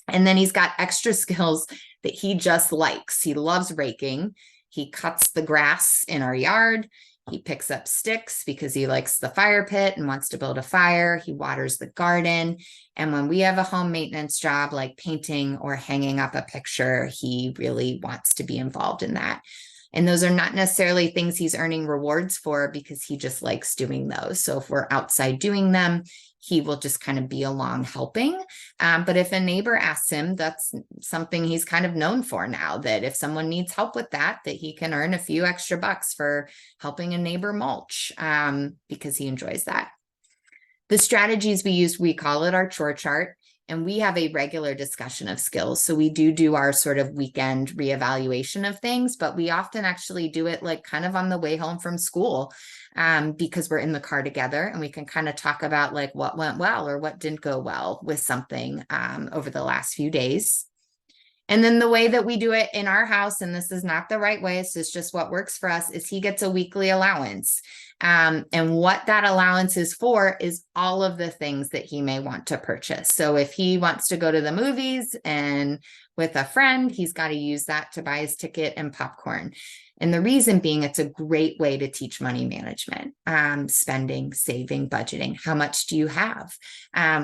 Speaker 2: And then he's got extra skills that he just likes. He loves raking. He cuts the grass in our yard. He picks up sticks because he likes the fire pit and wants to build a fire. He waters the garden. And when we have a home maintenance job like painting or hanging up a picture, he really wants to be involved in that. And those are not necessarily things he's earning rewards for, because he just likes doing those. So if we're outside doing them, he will just kind of be along helping. But if a neighbor asks him, that's something he's kind of known for now, that if someone needs help with that he can earn a few extra bucks for helping a neighbor mulch, because he enjoys that. The strategies we use, we call it our chore chart. And we have a regular discussion of skills. So we do our sort of weekend reevaluation of things, but we often actually do it like kind of on the way home from school, because we're in the car together, and we can kind of talk about like what went well or what didn't go well with something over the last few days. And then the way that we do it in our house, and this is not the right way, it's just what works for us, is he gets a weekly allowance. And what that allowance is for is all of the things that he may want to purchase. So if he wants to go to the movies and with a friend, he's got to use that to buy his ticket and popcorn. And the reason being, it's a great way to teach money management, spending, saving, budgeting. How much do you have?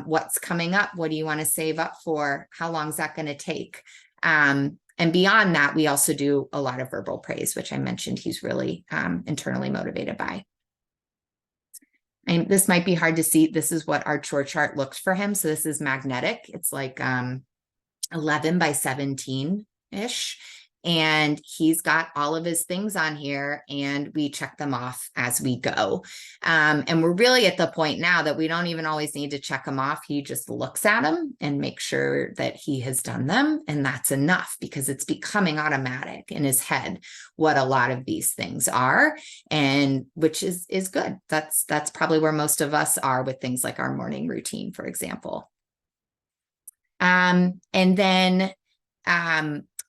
Speaker 2: What's coming up? What do you want to save up for? How long is that going to take? And beyond that, we also do a lot of verbal praise, which I mentioned he's really internally motivated by. And this might be hard to see. This is what our chore chart looks for him. So this is magnetic. It's like 11 by 17-ish. And he's got all of his things on here and we check them off as we go. And we're really at the point now that we don't even always need to check them off. He just looks at them and makes sure that he has done them. And that's enough because it's becoming automatic in his head what a lot of these things are, and which is good. That's probably where most of us are with things like our morning routine, for example. And then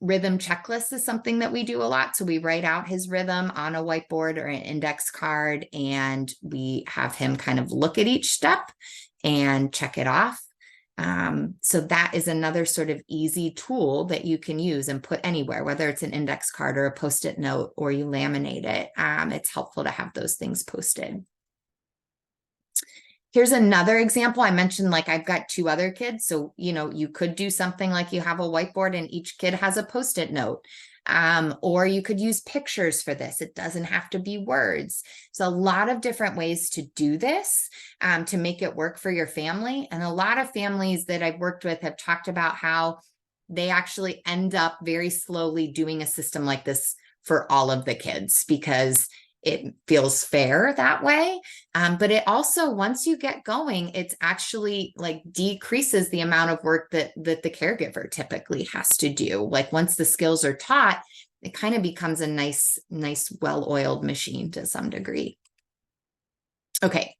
Speaker 2: rhythm checklist is something that we do a lot. So we write out his rhythm on a whiteboard or an index card, and we have him kind of look at each step and check it off. So that is another sort of easy tool that you can use and put anywhere, whether it's an index card or a Post-it note or you laminate it. It's helpful to have those things posted. Here's another example. I mentioned, like, I've got 2 other kids. So, you could do something like you have a whiteboard and each kid has a Post-it note. Or you could use pictures for this. It doesn't have to be words. So a lot of different ways to do this to make it work for your family. And a lot of families that I've worked with have talked about how they actually end up very slowly doing a system like this for all of the kids because it feels fair that way. But it also, once you get going, it's actually like decreases the amount of work that the caregiver typically has to do. Like once the skills are taught, it kind of becomes a nice, well-oiled machine to some degree. Okay.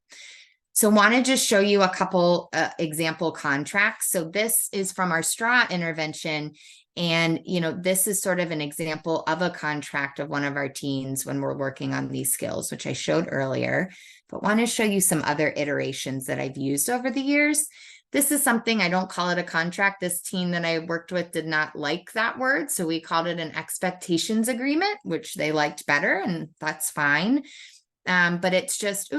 Speaker 2: So want to just show you a couple example contracts. So this is from our straw intervention. And, this is sort of an example of a contract of one of our teens when we're working on these skills, which I showed earlier, but want to show you some other iterations that I've used over the years. This is something, I don't call it a contract. This teen that I worked with did not like that word. So we called it an expectations agreement, which they liked better, and that's fine. But it's just,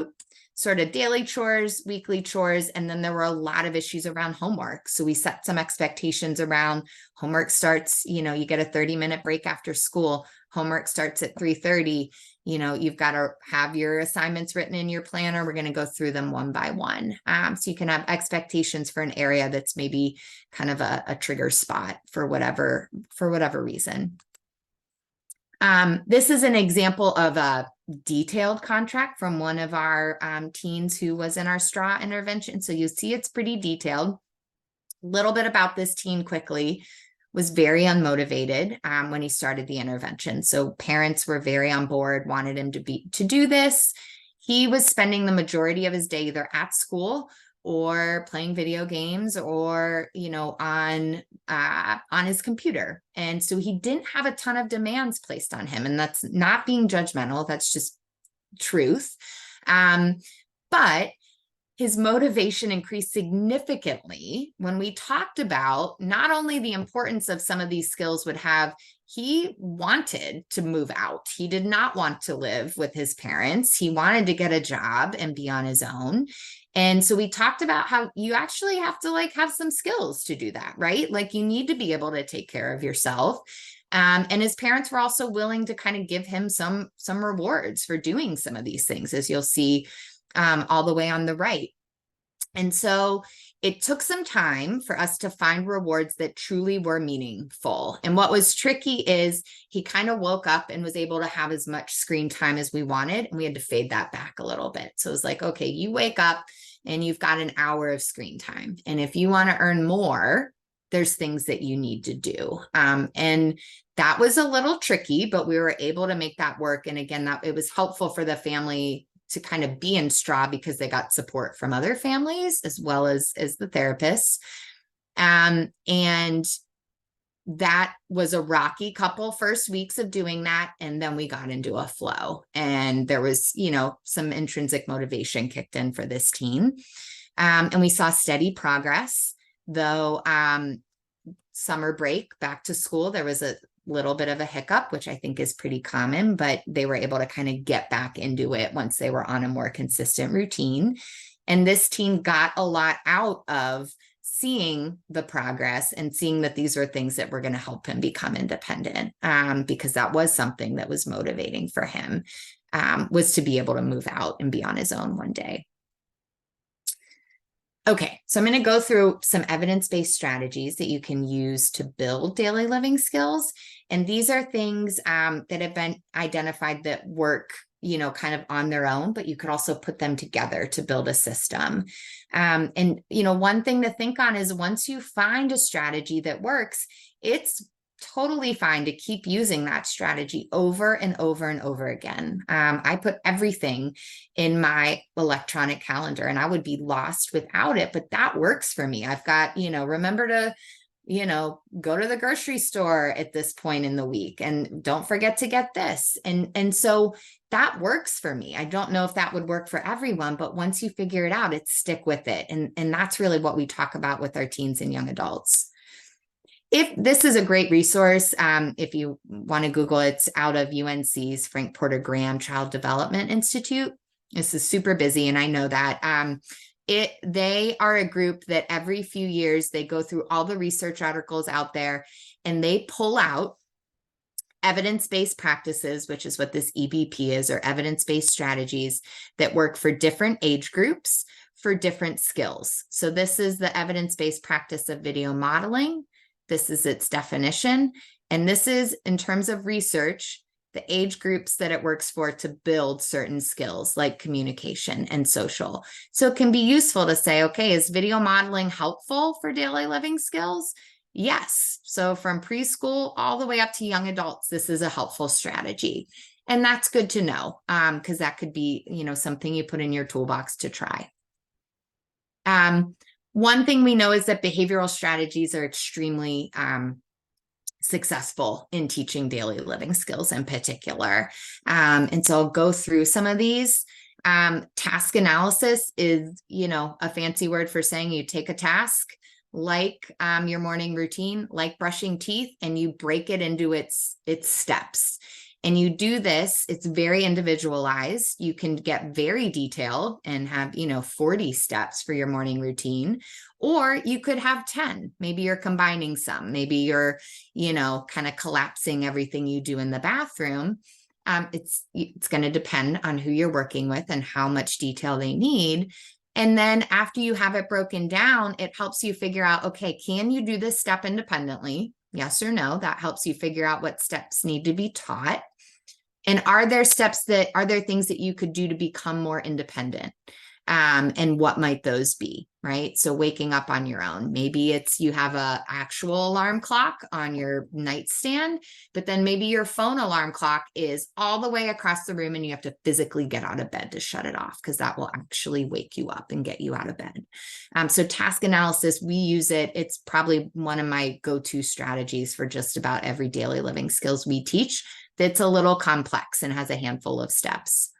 Speaker 2: sort of daily chores, weekly chores, and then there were a lot of issues around homework. So we set some expectations around homework starts, you get a 30-minute break after school. Homework starts at 3:30. You've got to have your assignments written in your planner. We're going to go through them one by one. So you can have expectations for an area that's maybe kind of a trigger spot for whatever reason. This is an example of a detailed contract from one of our teens who was in our straw intervention. So you see it's pretty detailed. A little bit about this teen quickly. Was very unmotivated when he started the intervention. So parents were very on board, wanted him to do this. He was spending the majority of his day either at school or playing video games or, on his computer. And so he didn't have a ton of demands placed on him. And that's not being judgmental. That's just truth. But his motivation increased significantly when we talked about not only the importance of some of these skills would have, he wanted to move out. He did not want to live with his parents. He wanted to get a job and be on his own. And so we talked about how you actually have to have some skills to do that, right? Like you need to be able to take care of yourself. And his parents were also willing to kind of give him some rewards for doing some of these things, as you'll see all the way on the right. And so it took some time for us to find rewards that truly were meaningful. And what was tricky is he kind of woke up and was able to have as much screen time as we wanted. And we had to fade that back a little bit. So it was like, okay, you wake up and you've got an hour of screen time. And if you want to earn more, there's things that you need to do. And that was a little tricky, but we were able to make that work. And again, that it was helpful for the family to kind of be in straw because they got support from other families as well as the therapists. And that was a rocky couple first weeks of doing that. And then we got into a flow, and there was, some intrinsic motivation kicked in for this teen. And we saw steady progress, though summer break, back to school, there was a little bit of a hiccup, which I think is pretty common, but they were able to kind of get back into it once they were on a more consistent routine. And this teen got a lot out of seeing the progress and seeing that these were things that were going to help him become independent, because that was something that was motivating for him, was to be able to move out and be on his own one day. Okay, so I'm going to go through some evidence-based strategies that you can use to build daily living skills. And these are things that have been identified that work, kind of on their own, but you could also put them together to build a system. And one thing to think on is, once you find a strategy that works, it's totally fine to keep using that strategy over and over and over again. I put everything in my electronic calendar, and I would be lost without it, but that works for me. I've got, remember to, go to the grocery store at this point in the week, and don't forget to get this. And so that works for me. I don't know if that would work for everyone, but once you figure it out, it's stick with it. And that's really what we talk about with our teens and young adults. If this is a great resource, if you want to Google, it's out of UNC's Frank Porter Graham Child Development Institute. This is super busy, and I know that. They are a group that every few years they go through all the research articles out there, and they pull out evidence-based practices, which is what this EBP is, or evidence-based strategies that work for different age groups for different skills. So this is the evidence-based practice of video modeling. This is its definition. And this is, in terms of research, the age groups that it works for to build certain skills like communication and social. So it can be useful to say, okay, is video modeling helpful for daily living skills? Yes. So from preschool all the way up to young adults, this is a helpful strategy. And that's good to know, because that could be, something you put in your toolbox to try. One thing we know is that behavioral strategies are extremely successful in teaching daily living skills in particular. And so I'll go through some of these. Task analysis is, a fancy word for saying you take a task like your morning routine, like brushing teeth, and you break it into its steps. And you do this, it's very individualized. You can get very detailed and have, 40 steps for your morning routine, or you could have 10. Maybe you're combining some, maybe you're, kind of collapsing everything you do in the bathroom. It's going to depend on who you're working with and how much detail they need. And then after you have it broken down, it helps you figure out, okay, can you do this step independently? Yes or no? That helps you figure out what steps need to be taught. And are there things that you could do to become more independent? And what might those be, right? So waking up on your own. Maybe it's you have a actual alarm clock on your nightstand, but then maybe your phone alarm clock is all the way across the room and you have to physically get out of bed to shut it off, because that will actually wake you up and get you out of bed. So task analysis, we use it. It's probably one of my go-to strategies for just about every daily living skills we teach. That's a little complex and has a handful of steps.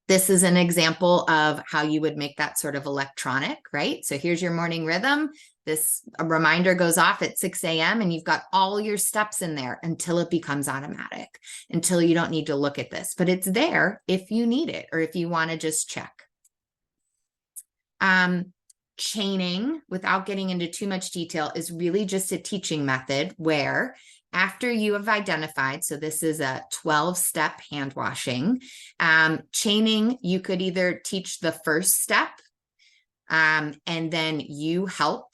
Speaker 2: This is an example of how you would make that sort of electronic, right? So here's your morning rhythm. A reminder goes off at 6 a.m. and you've got all your steps in there until it becomes automatic, until you don't need to look at this, but it's there if you need it or if you want to just check. Chaining, without getting into too much detail, is really just a teaching method where after you have identified, so this is a 12-step hand washing, chaining, you could either teach the first step and then you help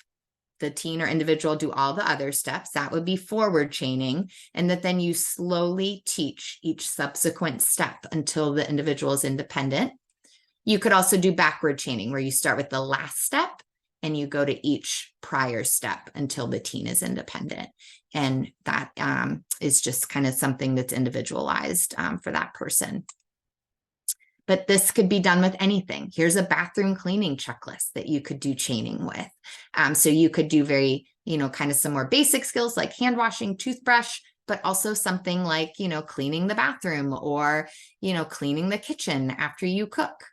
Speaker 2: the teen or individual do all the other steps. That would be forward chaining. And that then you slowly teach each subsequent step until the individual is independent. You could also do backward chaining, where you start with the last step and you go to each prior step until the teen is independent. And that is just kind of something that's individualized for that person. But this could be done with anything. Here's a bathroom cleaning checklist that you could do chaining with. So you could do very, kind of some more basic skills like hand washing, toothbrush, but also something like, cleaning the bathroom or, cleaning the kitchen after you cook.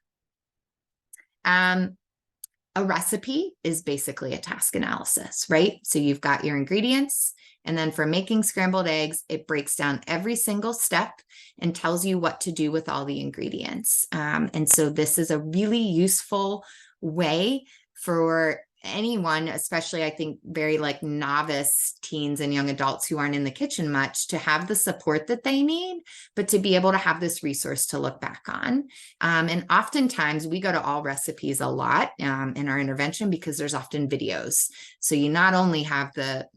Speaker 2: A recipe is basically a task analysis, right? So you've got your ingredients, and then for making scrambled eggs, it breaks down every single step and tells you what to do with all the ingredients. And so this is a really useful way for anyone, especially I think very like novice teens and young adults who aren't in the kitchen much, to have the support that they need, but to be able to have this resource to look back on. And oftentimes we go to all recipes a lot in our intervention because there's often videos. So you not only have the,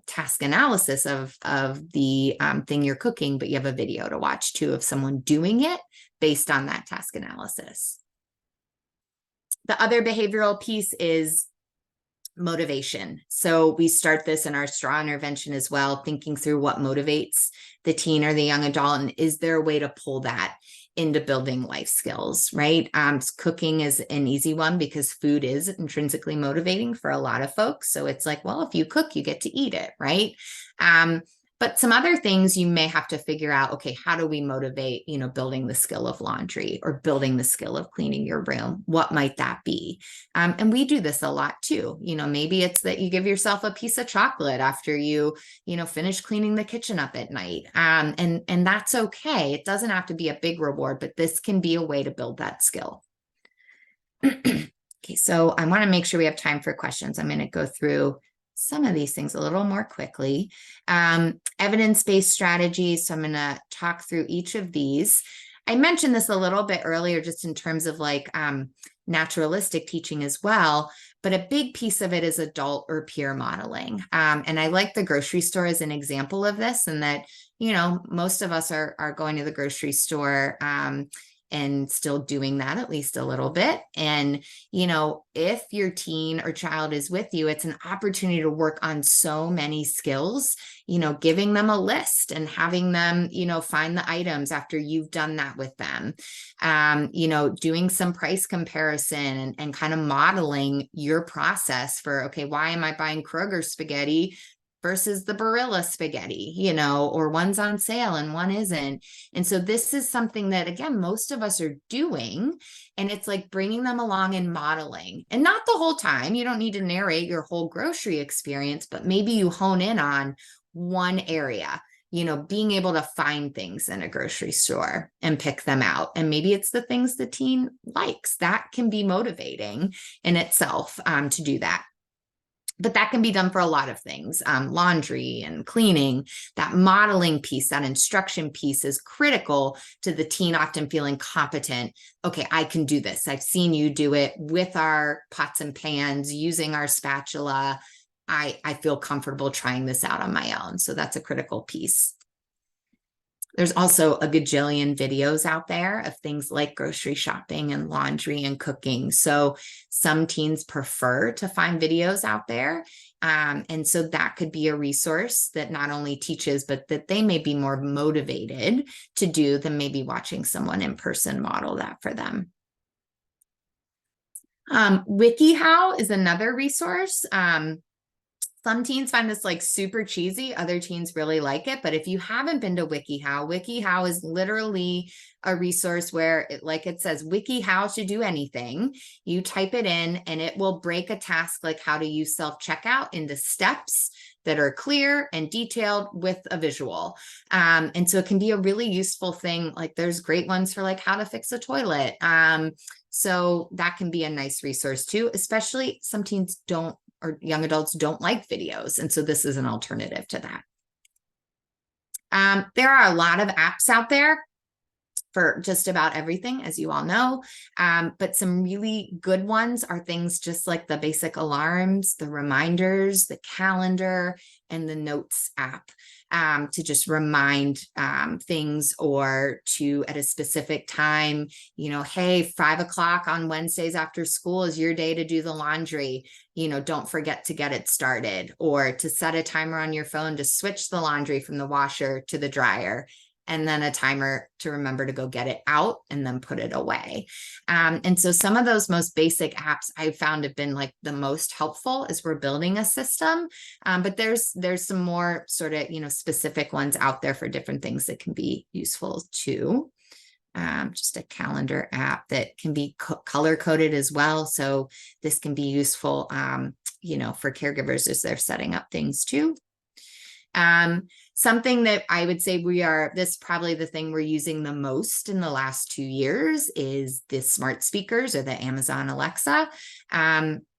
Speaker 2: task analysis of the thing you're cooking, but you have a video to watch too of someone doing it based on that task analysis. The other behavioral piece is motivation. So we start this in our straw intervention as well, thinking through what motivates the teen or the young adult, and is there a way to pull that into building life skills, right? Cooking is an easy one because food is intrinsically motivating for a lot of folks. So it's like, well, if you cook, you get to eat it, right? But some other things you may have to figure out, okay, how do we motivate, building the skill of laundry or building the skill of cleaning your room? What might that be? And we do this a lot too. Maybe it's that you give yourself a piece of chocolate after you, finish cleaning the kitchen up at night. And that's okay. It doesn't have to be a big reward, but this can be a way to build that skill. Okay, so I want to make sure we have time for questions. I'm going to go through some of these things a little more quickly. Evidence-based strategies. So I'm going to talk through each of these. I mentioned this a little bit earlier, just in terms of like naturalistic teaching as well. But a big piece of it is adult or peer modeling. And I like the grocery store as an example of this, and that, most of us are going to the grocery store and still doing that at least a little bit. And, if your teen or child is with you, it's an opportunity to work on so many skills, giving them a list and having them, find the items after you've done that with them, doing some price comparison and kind of modeling your process for, okay, why am I buying Kroger spaghetti versus the Barilla spaghetti, or one's on sale and one isn't. And so this is something that, again, most of us are doing, and it's like bringing them along and modeling, and not the whole time. You don't need to narrate your whole grocery experience, but maybe you hone in on one area, being able to find things in a grocery store and pick them out. And maybe it's the things the teen likes. That can be motivating in itself to do that. But that can be done for a lot of things, laundry and cleaning. That modeling piece, that instruction piece is critical to the teen often feeling competent. Okay, I can do this. I've seen you do it with our pots and pans, using our spatula. I feel comfortable trying this out on my own. So that's a critical piece. There's also a gajillion videos out there of things like grocery shopping and laundry and cooking. So some teens prefer to find videos out there. And so that could be a resource that not only teaches, but that they may be more motivated to do than maybe watching someone in person model that for them. WikiHow is another resource. Some teens find this like super cheesy. Other teens really like it. But if you haven't been to WikiHow, WikiHow is literally a resource where like it says WikiHow to do anything. You type it in and it will break a task like how to use self-checkout into steps that are clear and detailed with a visual. And so it can be a really useful thing. Like there's great ones for like how to fix a toilet. So that can be a nice resource too, especially some teens don't, or young adults don't like videos. And so this is an alternative to that. There are a lot of apps out there for just about everything, as you all know. But some really good ones are things just like the basic alarms, the reminders, the calendar, and the notes app to just remind things, or to at a specific time, hey, 5 o'clock on Wednesdays after school is your day to do the laundry. Don't forget to get it started, or to set a timer on your phone to switch the laundry from the washer to the dryer. and then a timer to remember to go get it out and then put it away. And so some of those most basic apps I've found have been like the most helpful as we're building a system. But there's some more sort of, specific ones out there for different things that can be useful too. Just a calendar app that can be color coded as well. So this can be useful, for caregivers as they're setting up things too. Something that I would say this is probably the thing we're using the most in the last 2 years is the smart speakers or the Amazon Alexa,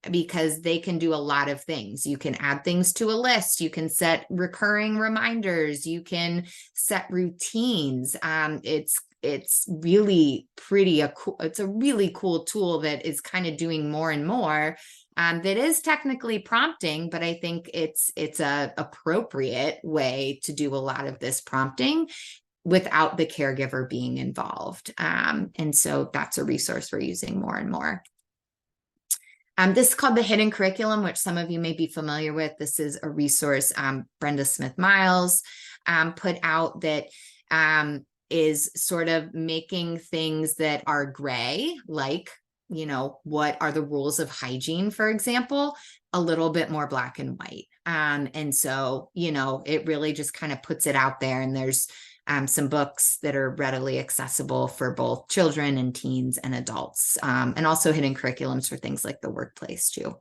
Speaker 2: because they can do a lot of things. You can add things to a list. You can set recurring reminders. You can set routines. It's really it's a really cool tool that is kind of doing more and more. That is technically prompting, but I think it's a appropriate way to do a lot of this prompting without the caregiver being involved. And so that's a resource we're using more and more. This is called the Hidden Curriculum, which some of you may be familiar with. This is a resource Brenda Smith-Miles put out that is sort of making things that are gray, like what are the rules of hygiene, for example, a little bit more black and white. And so, it really just kind of puts it out there. And there's some books that are readily accessible for both children and teens and adults, and also hidden curriculums for things like the workplace too.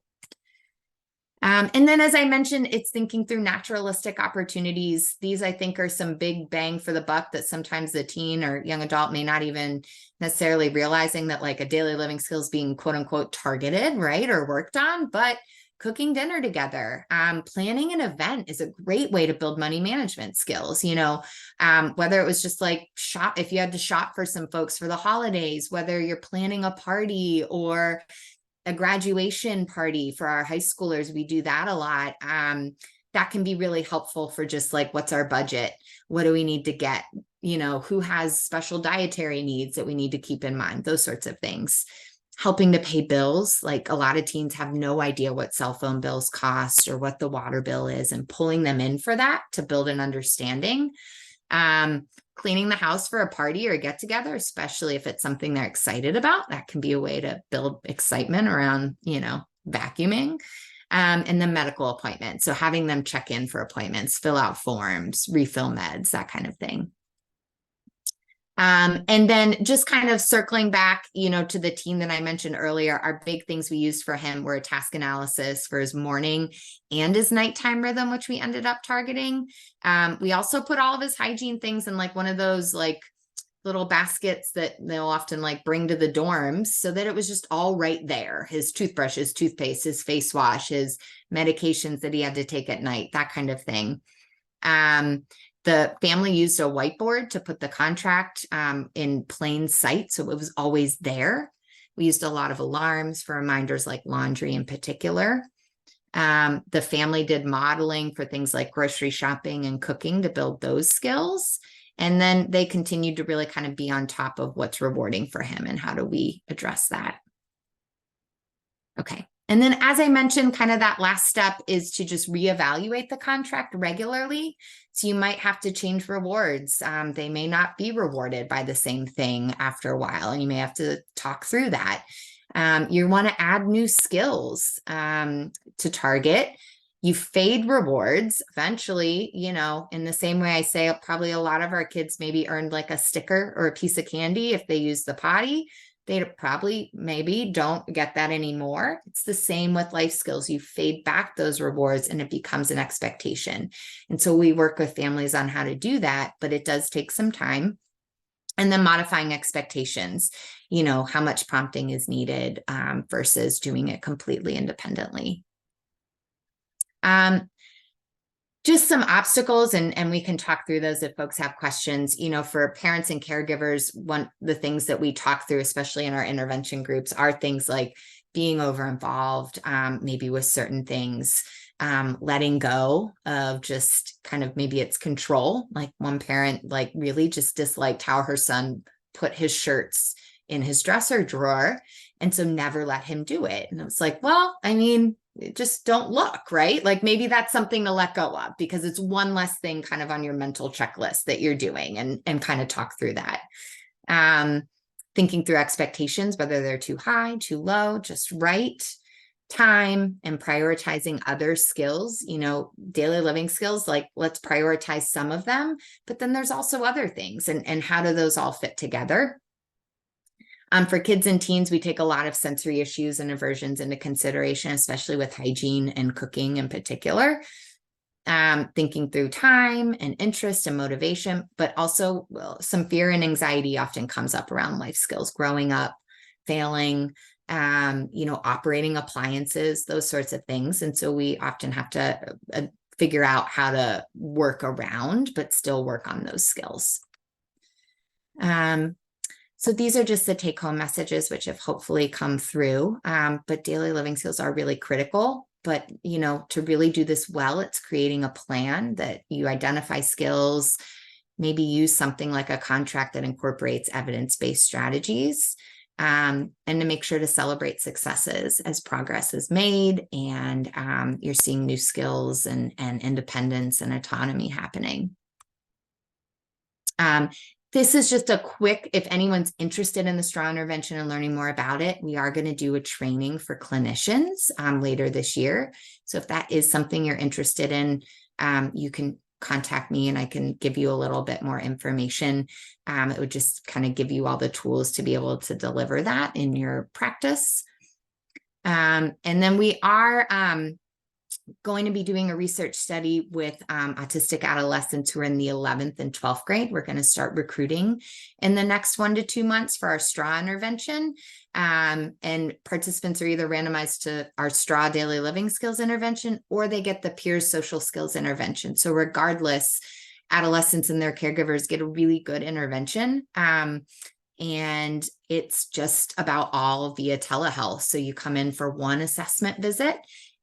Speaker 2: And then, as I mentioned, it's thinking through naturalistic opportunities. These, I think, are some big bang for the buck that sometimes the teen or young adult may not even necessarily realizing that like a daily living skill is being quote unquote targeted, right, or worked on. But cooking dinner together, planning an event is a great way to build money management skills, whether it was just like shop, if you had to shop for some folks for the holidays, whether you're planning a party or a graduation party for our high schoolers, we do that a lot. That can be really helpful for just like, what's our budget? What do we need to get? Who has special dietary needs that we need to keep in mind? Those sorts of things. Helping to pay bills. Like a lot of teens have no idea what cell phone bills cost or what the water bill is, and pulling them in for that to build an understanding. Cleaning the house for a party or a get together, especially if it's something they're excited about, that can be a way to build excitement around, vacuuming. And then medical appointments. So having them check in for appointments, fill out forms, refill meds, that kind of thing. And then just kind of circling back, to the teen that I mentioned earlier, our big things we used for him were a task analysis for his morning and his nighttime rhythm, which we ended up targeting. We also put all of his hygiene things in like one of those like little baskets that they'll often like bring to the dorms, so that it was just all right there. His toothbrush, his toothpaste, his face wash, his medications that he had to take at night, that kind of thing. The family used a whiteboard to put the contract in plain sight, so it was always there. We used a lot of alarms for reminders like laundry in particular. The family did modeling for things like grocery shopping and cooking to build those skills. And then they continued to really kind of be on top of what's rewarding for him and how do we address that. Okay. And then, as I mentioned, kind of that last step is to just reevaluate the contract regularly. So you might have to change rewards. They may not be rewarded by the same thing after a while, and you may have to talk through that. You want to add new skills to target. You fade rewards eventually, in the same way I say probably a lot of our kids maybe earned like a sticker or a piece of candy if they use the potty. They probably maybe don't get that anymore. It's the same with life skills. You fade back those rewards and it becomes an expectation. And so we work with families on how to do that, but it does take some time. And then modifying expectations, how much prompting is needed versus doing it completely independently. Just some obstacles, and we can talk through those if folks have questions. For parents and caregivers, the things that we talk through, especially in our intervention groups, are things like being over involved, maybe with certain things, letting go of just kind of maybe it's control. Like one parent like really just disliked how her son put his shirts in his dresser drawer, and so never let him do it. And it was like, well, I mean, just don't look, right? Like maybe that's something to let go of because it's one less thing kind of on your mental checklist that you're doing, and kind of talk through that. Thinking through expectations, whether they're too high, too low, just right. Time and prioritizing other skills, daily living skills, like let's prioritize some of them, but then there's also other things, and how do those all fit together? For kids and teens, we take a lot of sensory issues and aversions into consideration, especially with hygiene and cooking in particular. Thinking through time and interest and motivation, but also some fear and anxiety often comes up around life skills, growing up, failing, operating appliances, those sorts of things. And so we often have to figure out how to work around, but still work on those skills. So these are just the take-home messages, which have hopefully come through. But daily living skills are really critical. But, to really do this well, it's creating a plan that you identify skills, maybe use something like a contract that incorporates evidence-based strategies, and to make sure to celebrate successes as progress is made and you're seeing new skills and independence and autonomy happening. This is just a quick, if anyone's interested in the straw intervention and learning more about it, we are going to do a training for clinicians later this year. So if that is something you're interested in, you can contact me and I can give you a little bit more information. It would just kind of give you all the tools to be able to deliver that in your practice. And then we are going to be doing a research study with autistic adolescents who are in the 11th and 12th grade. We're going to start recruiting in the next 1 to 2 months for our straw intervention. And participants are either randomized to our straw daily living skills intervention, or they get the peers social skills intervention. So regardless, adolescents and their caregivers get a really good intervention. And it's just about all via telehealth. So you come in for one assessment visit,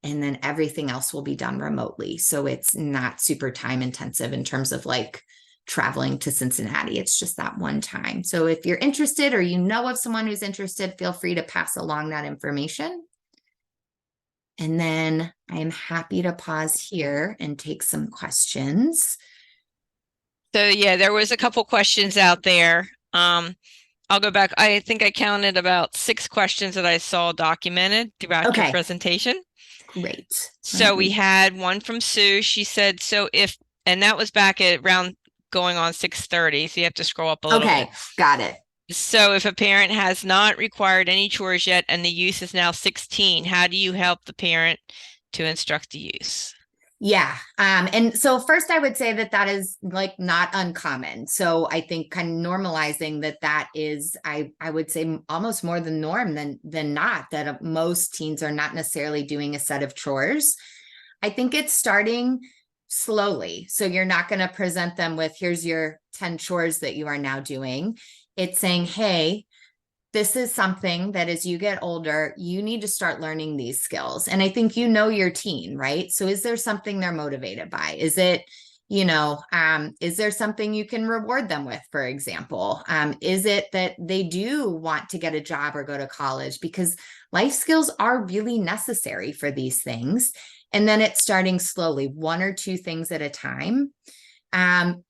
Speaker 2: and then everything else will be done remotely. So it's not super time intensive in terms of like traveling to Cincinnati. It's just that one time. So if you're interested or you know of someone who's interested, feel free to pass along that information. And then I am happy to pause here and take some questions.
Speaker 1: So yeah, there was a couple questions out there. I'll go back. I think I counted about 6 questions that I saw documented throughout your presentation.
Speaker 2: Great.
Speaker 1: So we had one from Sue. She said, and that was back at around going on 6:30. So you have to scroll up a little bit.
Speaker 2: Okay, got it.
Speaker 1: So if a parent has not required any chores yet and the youth is now 16, how do you help the parent to instruct the youth?
Speaker 2: Yeah. And so first I would say that is like not uncommon. So I think kind of normalizing that is, I would say almost more the norm than not, that most teens are not necessarily doing a set of chores. I think it's starting slowly. So you're not going to present them with, here's your 10 chores that you are now doing. It's saying, hey, this is something that as you get older, you need to start learning these skills. And I think your teen, right? So is there something they're motivated by? Is it, is there something you can reward them with, for example? Is it that they do want to get a job or go to college? Because life skills are really necessary for these things. And then it's starting slowly, 1 or 2 things at a time. And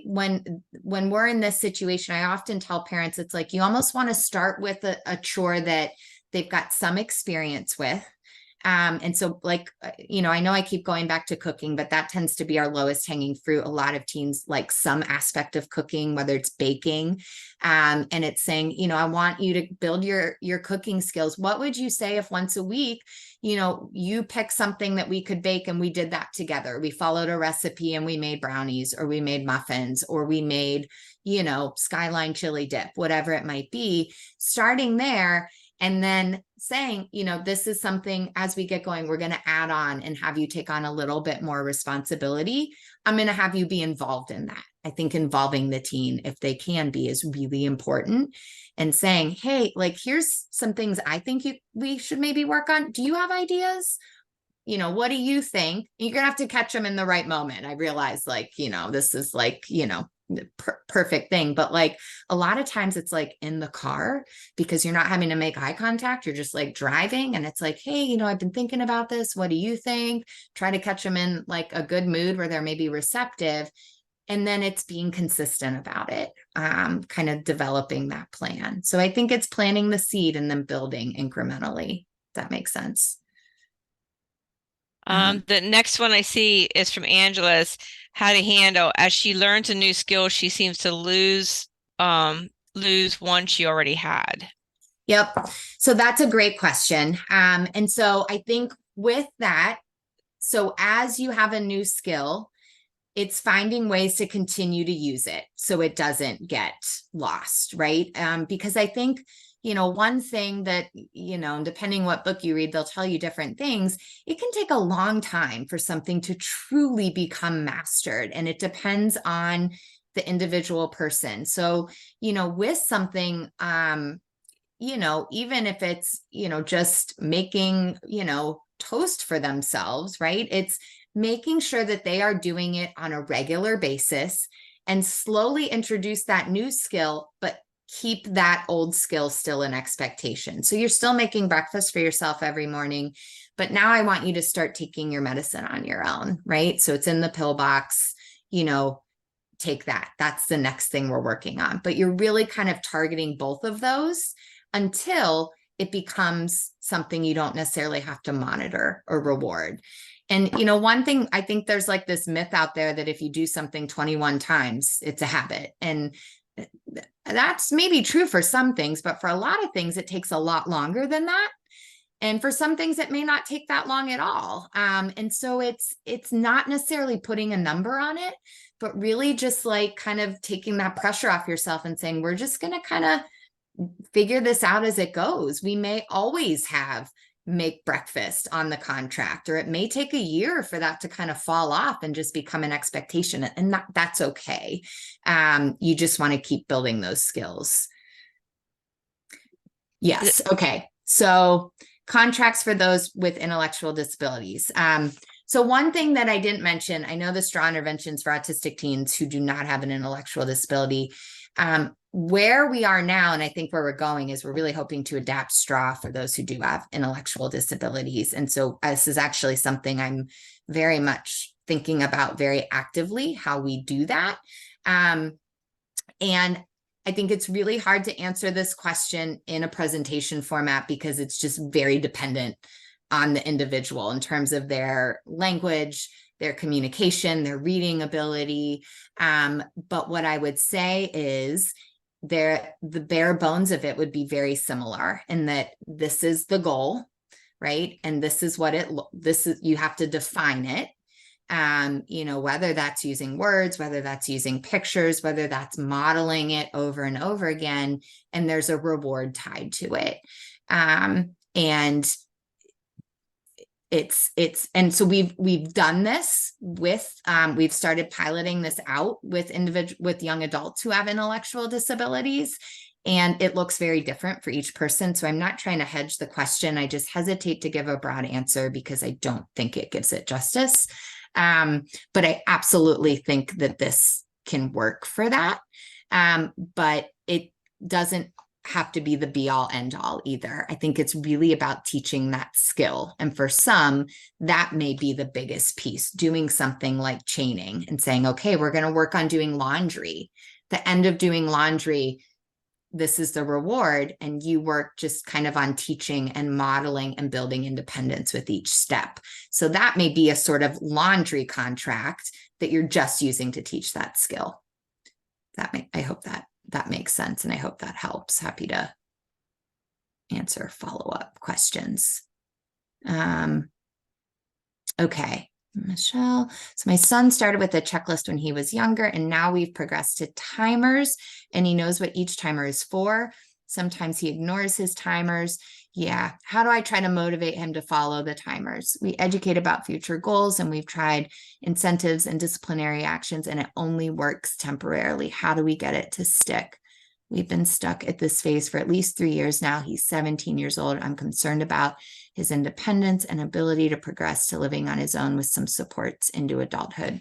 Speaker 2: when we're in this situation, I often tell parents, it's like, you almost want to start with a chore that they've got some experience with. And so I know I keep going back to cooking, but that tends to be our lowest hanging fruit. A lot of teens like some aspect of cooking, whether it's baking. And it's saying, I want you to build your cooking skills. What would you say if once a week, you pick something that we could bake and we did that together? We followed a recipe and we made brownies, or we made muffins, or we made, skyline chili dip, whatever it might be, starting there. And then saying, this is something as we get going, we're going to add on and have you take on a little bit more responsibility. I'm going to have you be involved in that. I think involving the teen, if they can be, is really important. And saying, hey, here's some things I think we should maybe work on. Do you have ideas? What do you think? You're going to have to catch them in the right moment. I realize this is perfect thing. But like a lot of times it's like in the car because you're not having to make eye contact. You're just like driving and it's like, hey, I've been thinking about this. What do you think? Try to catch them in like a good mood where they're maybe receptive. And then it's being consistent about it, kind of developing that plan. So I think it's planting the seed and then building incrementally. That makes sense.
Speaker 1: The next one I see is from Angela's how to handle as she learns a new skill, she seems to lose one she already had.
Speaker 2: Yep. So that's a great question. And so I think with that, so as you have a new skill, it's finding ways to continue to use it so it doesn't get lost, right? Because I think, one thing that, depending what book you read, they'll tell you different things. It can take a long time for something to truly become mastered, and it depends on the individual person. So, with something, even if it's, just making, toast for themselves, right? It's making sure that they are doing it on a regular basis and slowly introduce that new skill, but keep that old skill still in expectation. So you're still making breakfast for yourself every morning, but now I want you to start taking your medicine on your own, right? So it's in the pill box, take that. That's the next thing we're working on. But you're really kind of targeting both of those until it becomes something you don't necessarily have to monitor or reward. And, one thing, I think there's like this myth out there that if you do something 21 times, it's a habit. And that's maybe true for some things, but for a lot of things, it takes a lot longer than that. And for some things, it may not take that long at all. And so it's not necessarily putting a number on it, but really just like kind of taking that pressure off yourself and saying, we're just going to kind of figure this out as it goes. We may always make breakfast on the contract, or it may take a year for that to kind of fall off and just become an expectation. And that's okay. You just want to keep building those skills. Yes. Okay. So contracts for those with intellectual disabilities. So one thing that I didn't mention, I know the straw interventions for autistic teens who do not have an intellectual disability. Where we are now, and I think where we're going is we're really hoping to adapt straw for those who do have intellectual disabilities. And so this is actually something I'm very much thinking about very actively, how we do that. And I think it's really hard to answer this question in a presentation format because it's just very dependent on the individual in terms of their language, their communication, their reading ability. But what I would say is the bare bones of it would be very similar in that this is the goal, right? And this is what you have to define it. Whether that's using words, whether that's using pictures, whether that's modeling it over and over again, and there's a reward tied to it. And so we've done this with, we've started piloting this out with young adults who have intellectual disabilities, and it looks very different for each person. So I'm not trying to hedge the question. I just hesitate to give a broad answer because I don't think it gives it justice. But I absolutely think that this can work for that. But it doesn't have to be the be all end all either. I think it's really about teaching that skill. And for some, that may be the biggest piece, doing something like chaining and saying, okay, we're going to work on doing laundry. The end of doing laundry, this is the reward. And you work just kind of on teaching and modeling and building independence with each step. So that may be a sort of laundry contract that you're just using to teach that skill. I hope that makes sense. And I hope that helps. Happy to answer follow-up questions. Okay, Michelle. So my son started with a checklist when he was younger, and now we've progressed to timers, and he knows what each timer is for. Sometimes he ignores his timers. Yeah. How do I try to motivate him to follow the timers? We educate about future goals, and we've tried incentives and disciplinary actions, and it only works temporarily. How do we get it to stick? We've been stuck at this phase for at least 3 years now. He's 17 years old. I'm concerned about his independence and ability to progress to living on his own with some supports into adulthood.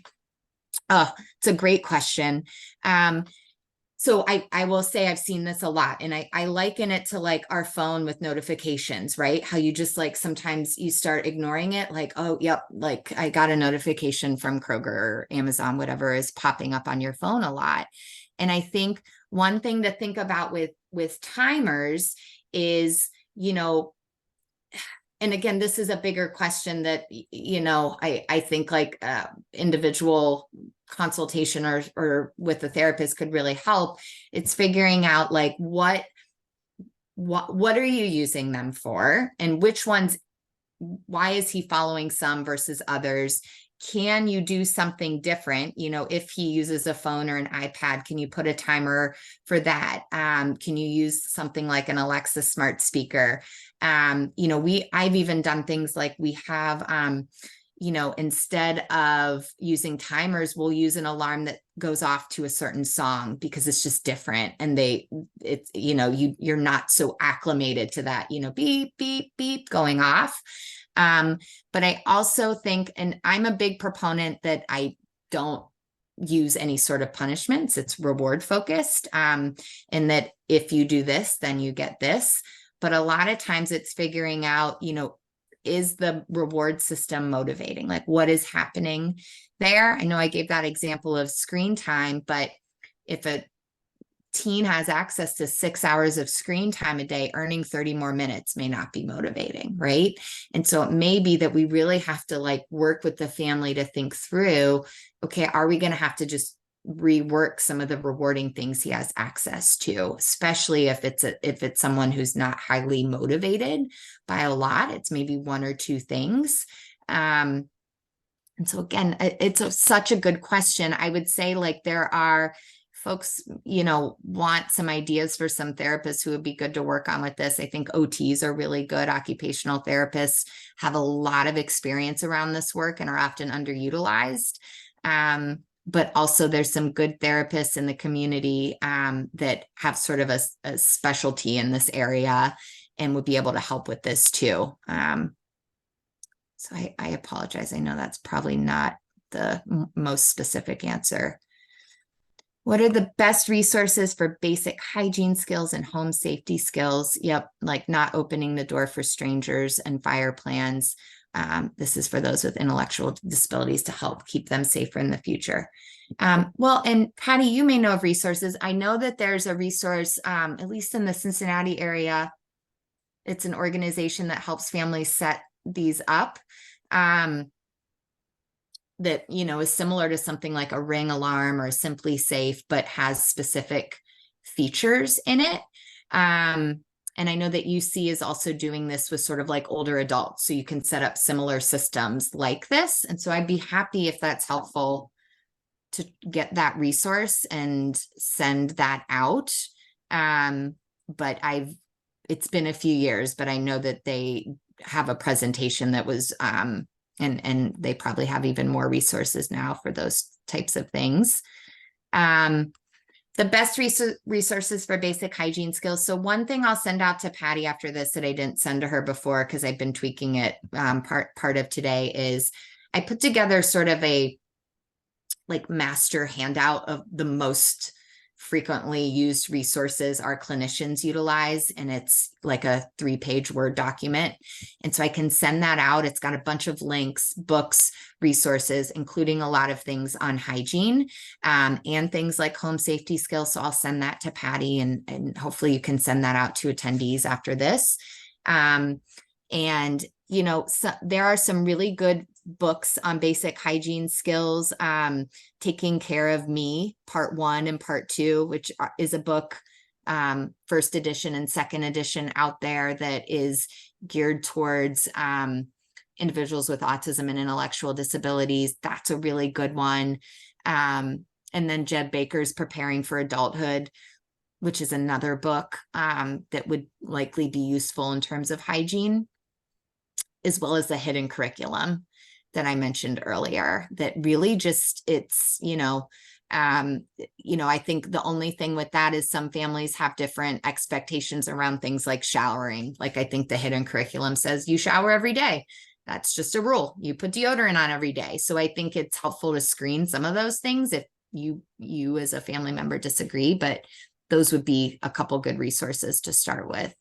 Speaker 2: Oh, it's a great question. So I will say I've seen this a lot, and I liken it to like our phone with notifications, right? How you just like sometimes you start ignoring it, like, oh, yep, like I got a notification from Kroger or Amazon, whatever is popping up on your phone a lot. And I think one thing to think about with timers is, you know, and again, this is a bigger question that, you know, I think like individual consultation or with a therapist could really help. It's figuring out like what are you using them for, and which ones, why is he following some versus others? Can you do something different? You know, if he uses a phone or an iPad, can you put a timer for that? Can you use something like an Alexa smart speaker? You know, I've even done things like we have, you know, instead of using timers, we'll use an alarm that goes off to a certain song because it's just different. And it's, you know, you're not so acclimated to that, you know, beep, beep, beep going off. But I also think, and I'm a big proponent that I don't use any sort of punishments. It's reward focused. And that if you do this, then you get this. But a lot of times it's figuring out, you know, is the reward system motivating? Like what is happening there? I know I gave that example of screen time, but if a teen has access to 6 hours of screen time a day, earning 30 more minutes may not be motivating, right? And so it may be that we really have to like work with the family to think through, okay, are we going to have to just rework some of the rewarding things he has access to, especially if it's someone who's not highly motivated by a lot. It's maybe one or two things. And so again, it's such a good question. I would say like there are folks, you know, want some ideas for some therapists who would be good to work on with this. I think OTs are really good. Occupational therapists have a lot of experience around this work and are often underutilized. But also there's some good therapists in the community that have sort of a specialty in this area and would be able to help with this too. So I apologize. I know that's probably not the most specific answer. What are the best resources for basic hygiene skills and home safety skills? Yep, like not opening the door for strangers and fire plans. This is for those with intellectual disabilities to help keep them safer in the future. Well, and Patty, you may know of resources. I know that there's a resource, at least in the Cincinnati area. It's an organization that helps families set these up. That, you know, is similar to something like a Ring alarm or Simply Safe, but has specific features in it. And I know that UC is also doing this with sort of like older adults, so you can set up similar systems like this. And so I'd be happy if that's helpful to get that resource and send that out. But it's been a few years, but I know that they have a presentation that was, and they probably have even more resources now for those types of things. The best resources for basic hygiene skills. So one thing I'll send out to Patty after this that I didn't send to her before because I've been tweaking it part of today is I put together sort of a like master handout of the most frequently used resources our clinicians utilize. And it's like a 3-page Word document. And so I can send that out. It's got a bunch of links, books, resources, including a lot of things on hygiene and things like home safety skills. So I'll send that to Patty and hopefully you can send that out to attendees after this. And, you know, so there are some really good books on basic hygiene skills. Taking Care of Me, Part 1 and Part 2, which is a book, first edition and second edition out there that is geared towards individuals with autism and intellectual disabilities. That's a really good one. And then Jeb Baker's Preparing for Adulthood, which is another book that would likely be useful in terms of hygiene, as well as the Hidden Curriculum that I mentioned earlier, that really just, it's, I think the only thing with that is some families have different expectations around things like showering. Like I think the Hidden Curriculum says you shower every day. that's just a rule. You put deodorant on every day. So I think it's helpful to screen some of those things if you as a family member disagree, but those would be a couple good resources to start with.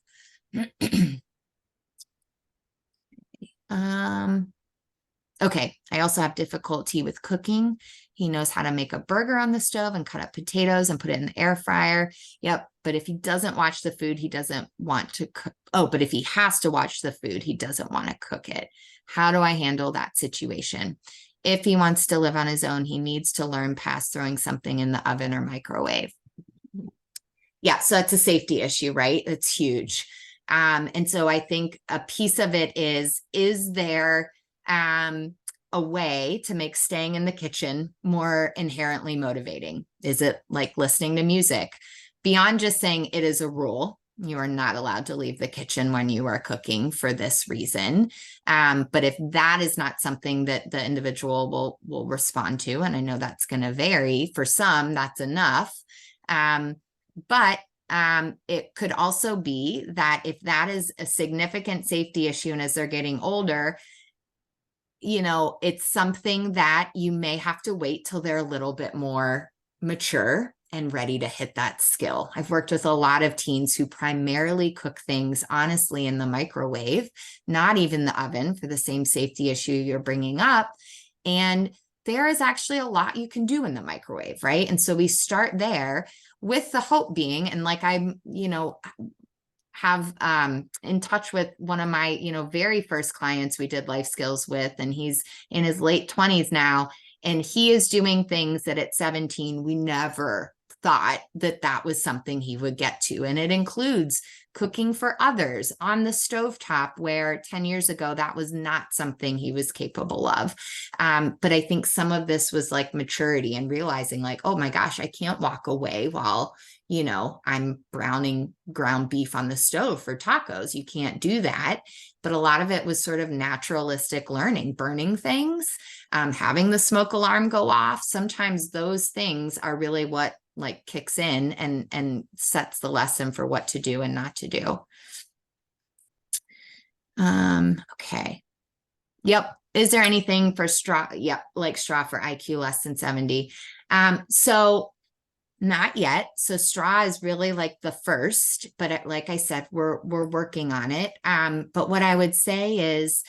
Speaker 2: Okay, I also have difficulty with cooking. He knows how to make a burger on the stove and cut up potatoes and put it in the air fryer. Yep, but if he doesn't watch the food, he doesn't want to cook. Oh, but if he has to watch the food, he doesn't want to cook it. How do I handle that situation? If he wants to live on his own, he needs to learn past throwing something in the oven or microwave. Yeah, so that's a safety issue, right? It's huge. And so I think a piece of it is there a way to make staying in the kitchen more inherently motivating? Is it like listening to music? Beyond just saying it is a rule, you are not allowed to leave the kitchen when you are cooking for this reason. But if that is not something that the individual will respond to, and I know that's going to vary, for some, that's enough. But it could also be that if that is a significant safety issue, and as they're getting older, it's something that you may have to wait till they're a little bit more mature and ready to hit that skill. I've worked with a lot of teens who primarily cook things, honestly, in the microwave, not even the oven, for the same safety issue you're bringing up. And there is actually a lot you can do in the microwave, right? And so we start there with the hope being, and like I'm, have in touch with one of my, very first clients we did life skills with, and he's in his late 20s now, and he is doing things that at 17, we never thought that was something he would get to. And it includes cooking for others on the stovetop, where 10 years ago, that was not something he was capable of. But I think some of this was like maturity and realizing like, oh my gosh, I can't walk away while, I'm browning ground beef on the stove for tacos. You can't do that. But a lot of it was sort of naturalistic learning, burning things, having the smoke alarm go off. Sometimes those things are really what like kicks in and sets the lesson for what to do and not to do. Okay. Yep. Is there anything for straw? Yep. Like straw for IQ less than 70. So not yet. So straw is really like the first, but like I said, we're working on it. But what I would say is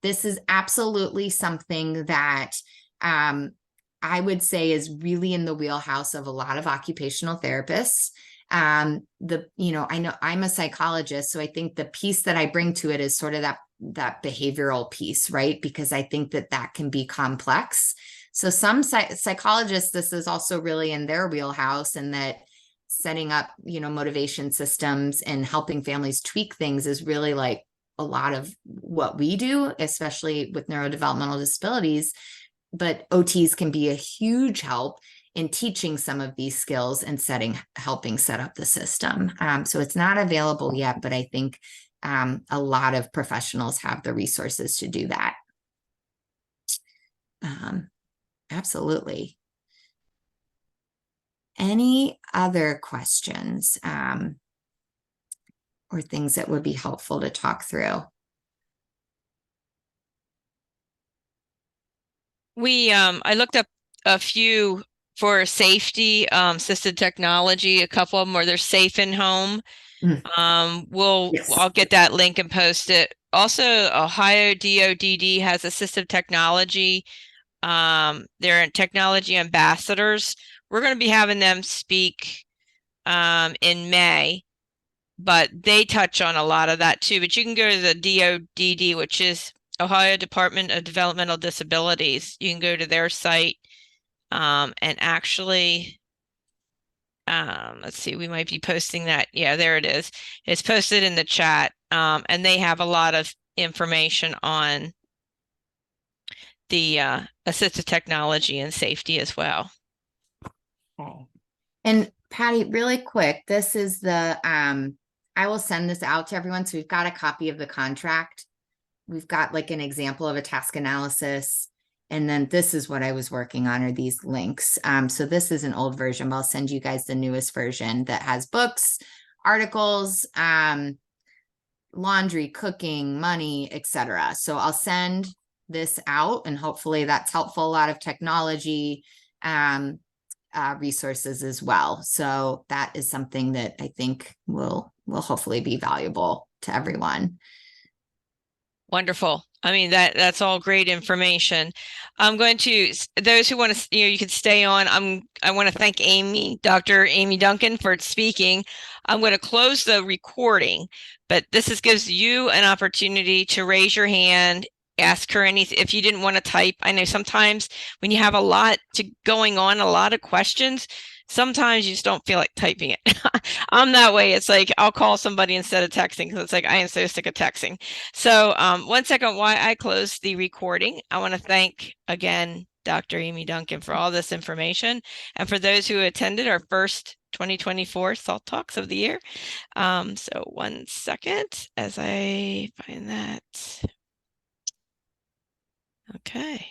Speaker 2: this is absolutely something that I would say is really in the wheelhouse of a lot of occupational therapists. I know I'm a psychologist, so I think the piece that I bring to it is sort of that behavioral piece, right? Because I think that can be complex. So some psychologists, this is also really in their wheelhouse, and that setting up, motivation systems and helping families tweak things is really like a lot of what we do, especially with neurodevelopmental disabilities. But OTs can be a huge help in teaching some of these skills and helping set up the system. So it's not available yet, but I think a lot of professionals have the resources to do that. Absolutely. Any other questions or things that would be helpful to talk through?
Speaker 1: I looked up a few for safety, assisted technology, a couple of them where they're safe in home.
Speaker 2: Yes.
Speaker 1: I'll get that link and post it. Also, Ohio DODD has assistive technology. They're technology ambassadors. We're going to be having them speak in May, but they touch on a lot of that too. But you can go to the DODD, which is Ohio Department of Developmental Disabilities. You can go to their site and actually, let's see, we might be posting that. Yeah, there it is. It's posted in the chat, and they have a lot of information on the assistive technology and safety as well.
Speaker 2: Okay. And Patty, really quick, this is the, I will send this out to everyone. So we've got a copy of the contract. We've got like an example of a task analysis. And then this is what I was working on, are these links. So this is an old version, but I'll send you guys the newest version that has books, articles, laundry, cooking, money, etc. So I'll send this out, and hopefully that's helpful. A lot of technology resources as well. So that is something that I think will hopefully be valuable to everyone.
Speaker 1: Wonderful. I mean, that's all great information. I'm going to, those who want to, you can stay on. I want to thank Amie, Dr. Amie Duncan, for speaking. I'm going to close the recording, but this gives you an opportunity to raise your hand, ask her anything. If you didn't want to type, I know sometimes when you have a lot going on, a lot of questions, sometimes you just don't feel like typing it. I'm that way. It's like I'll call somebody instead of texting because it's like I am so sick of texting. So 1 second while I close the recording, I want to thank again Dr. Amie Duncan for all this information, and for those who attended our first 2024 Salt Talks of the year. So 1 second as I find that. Okay.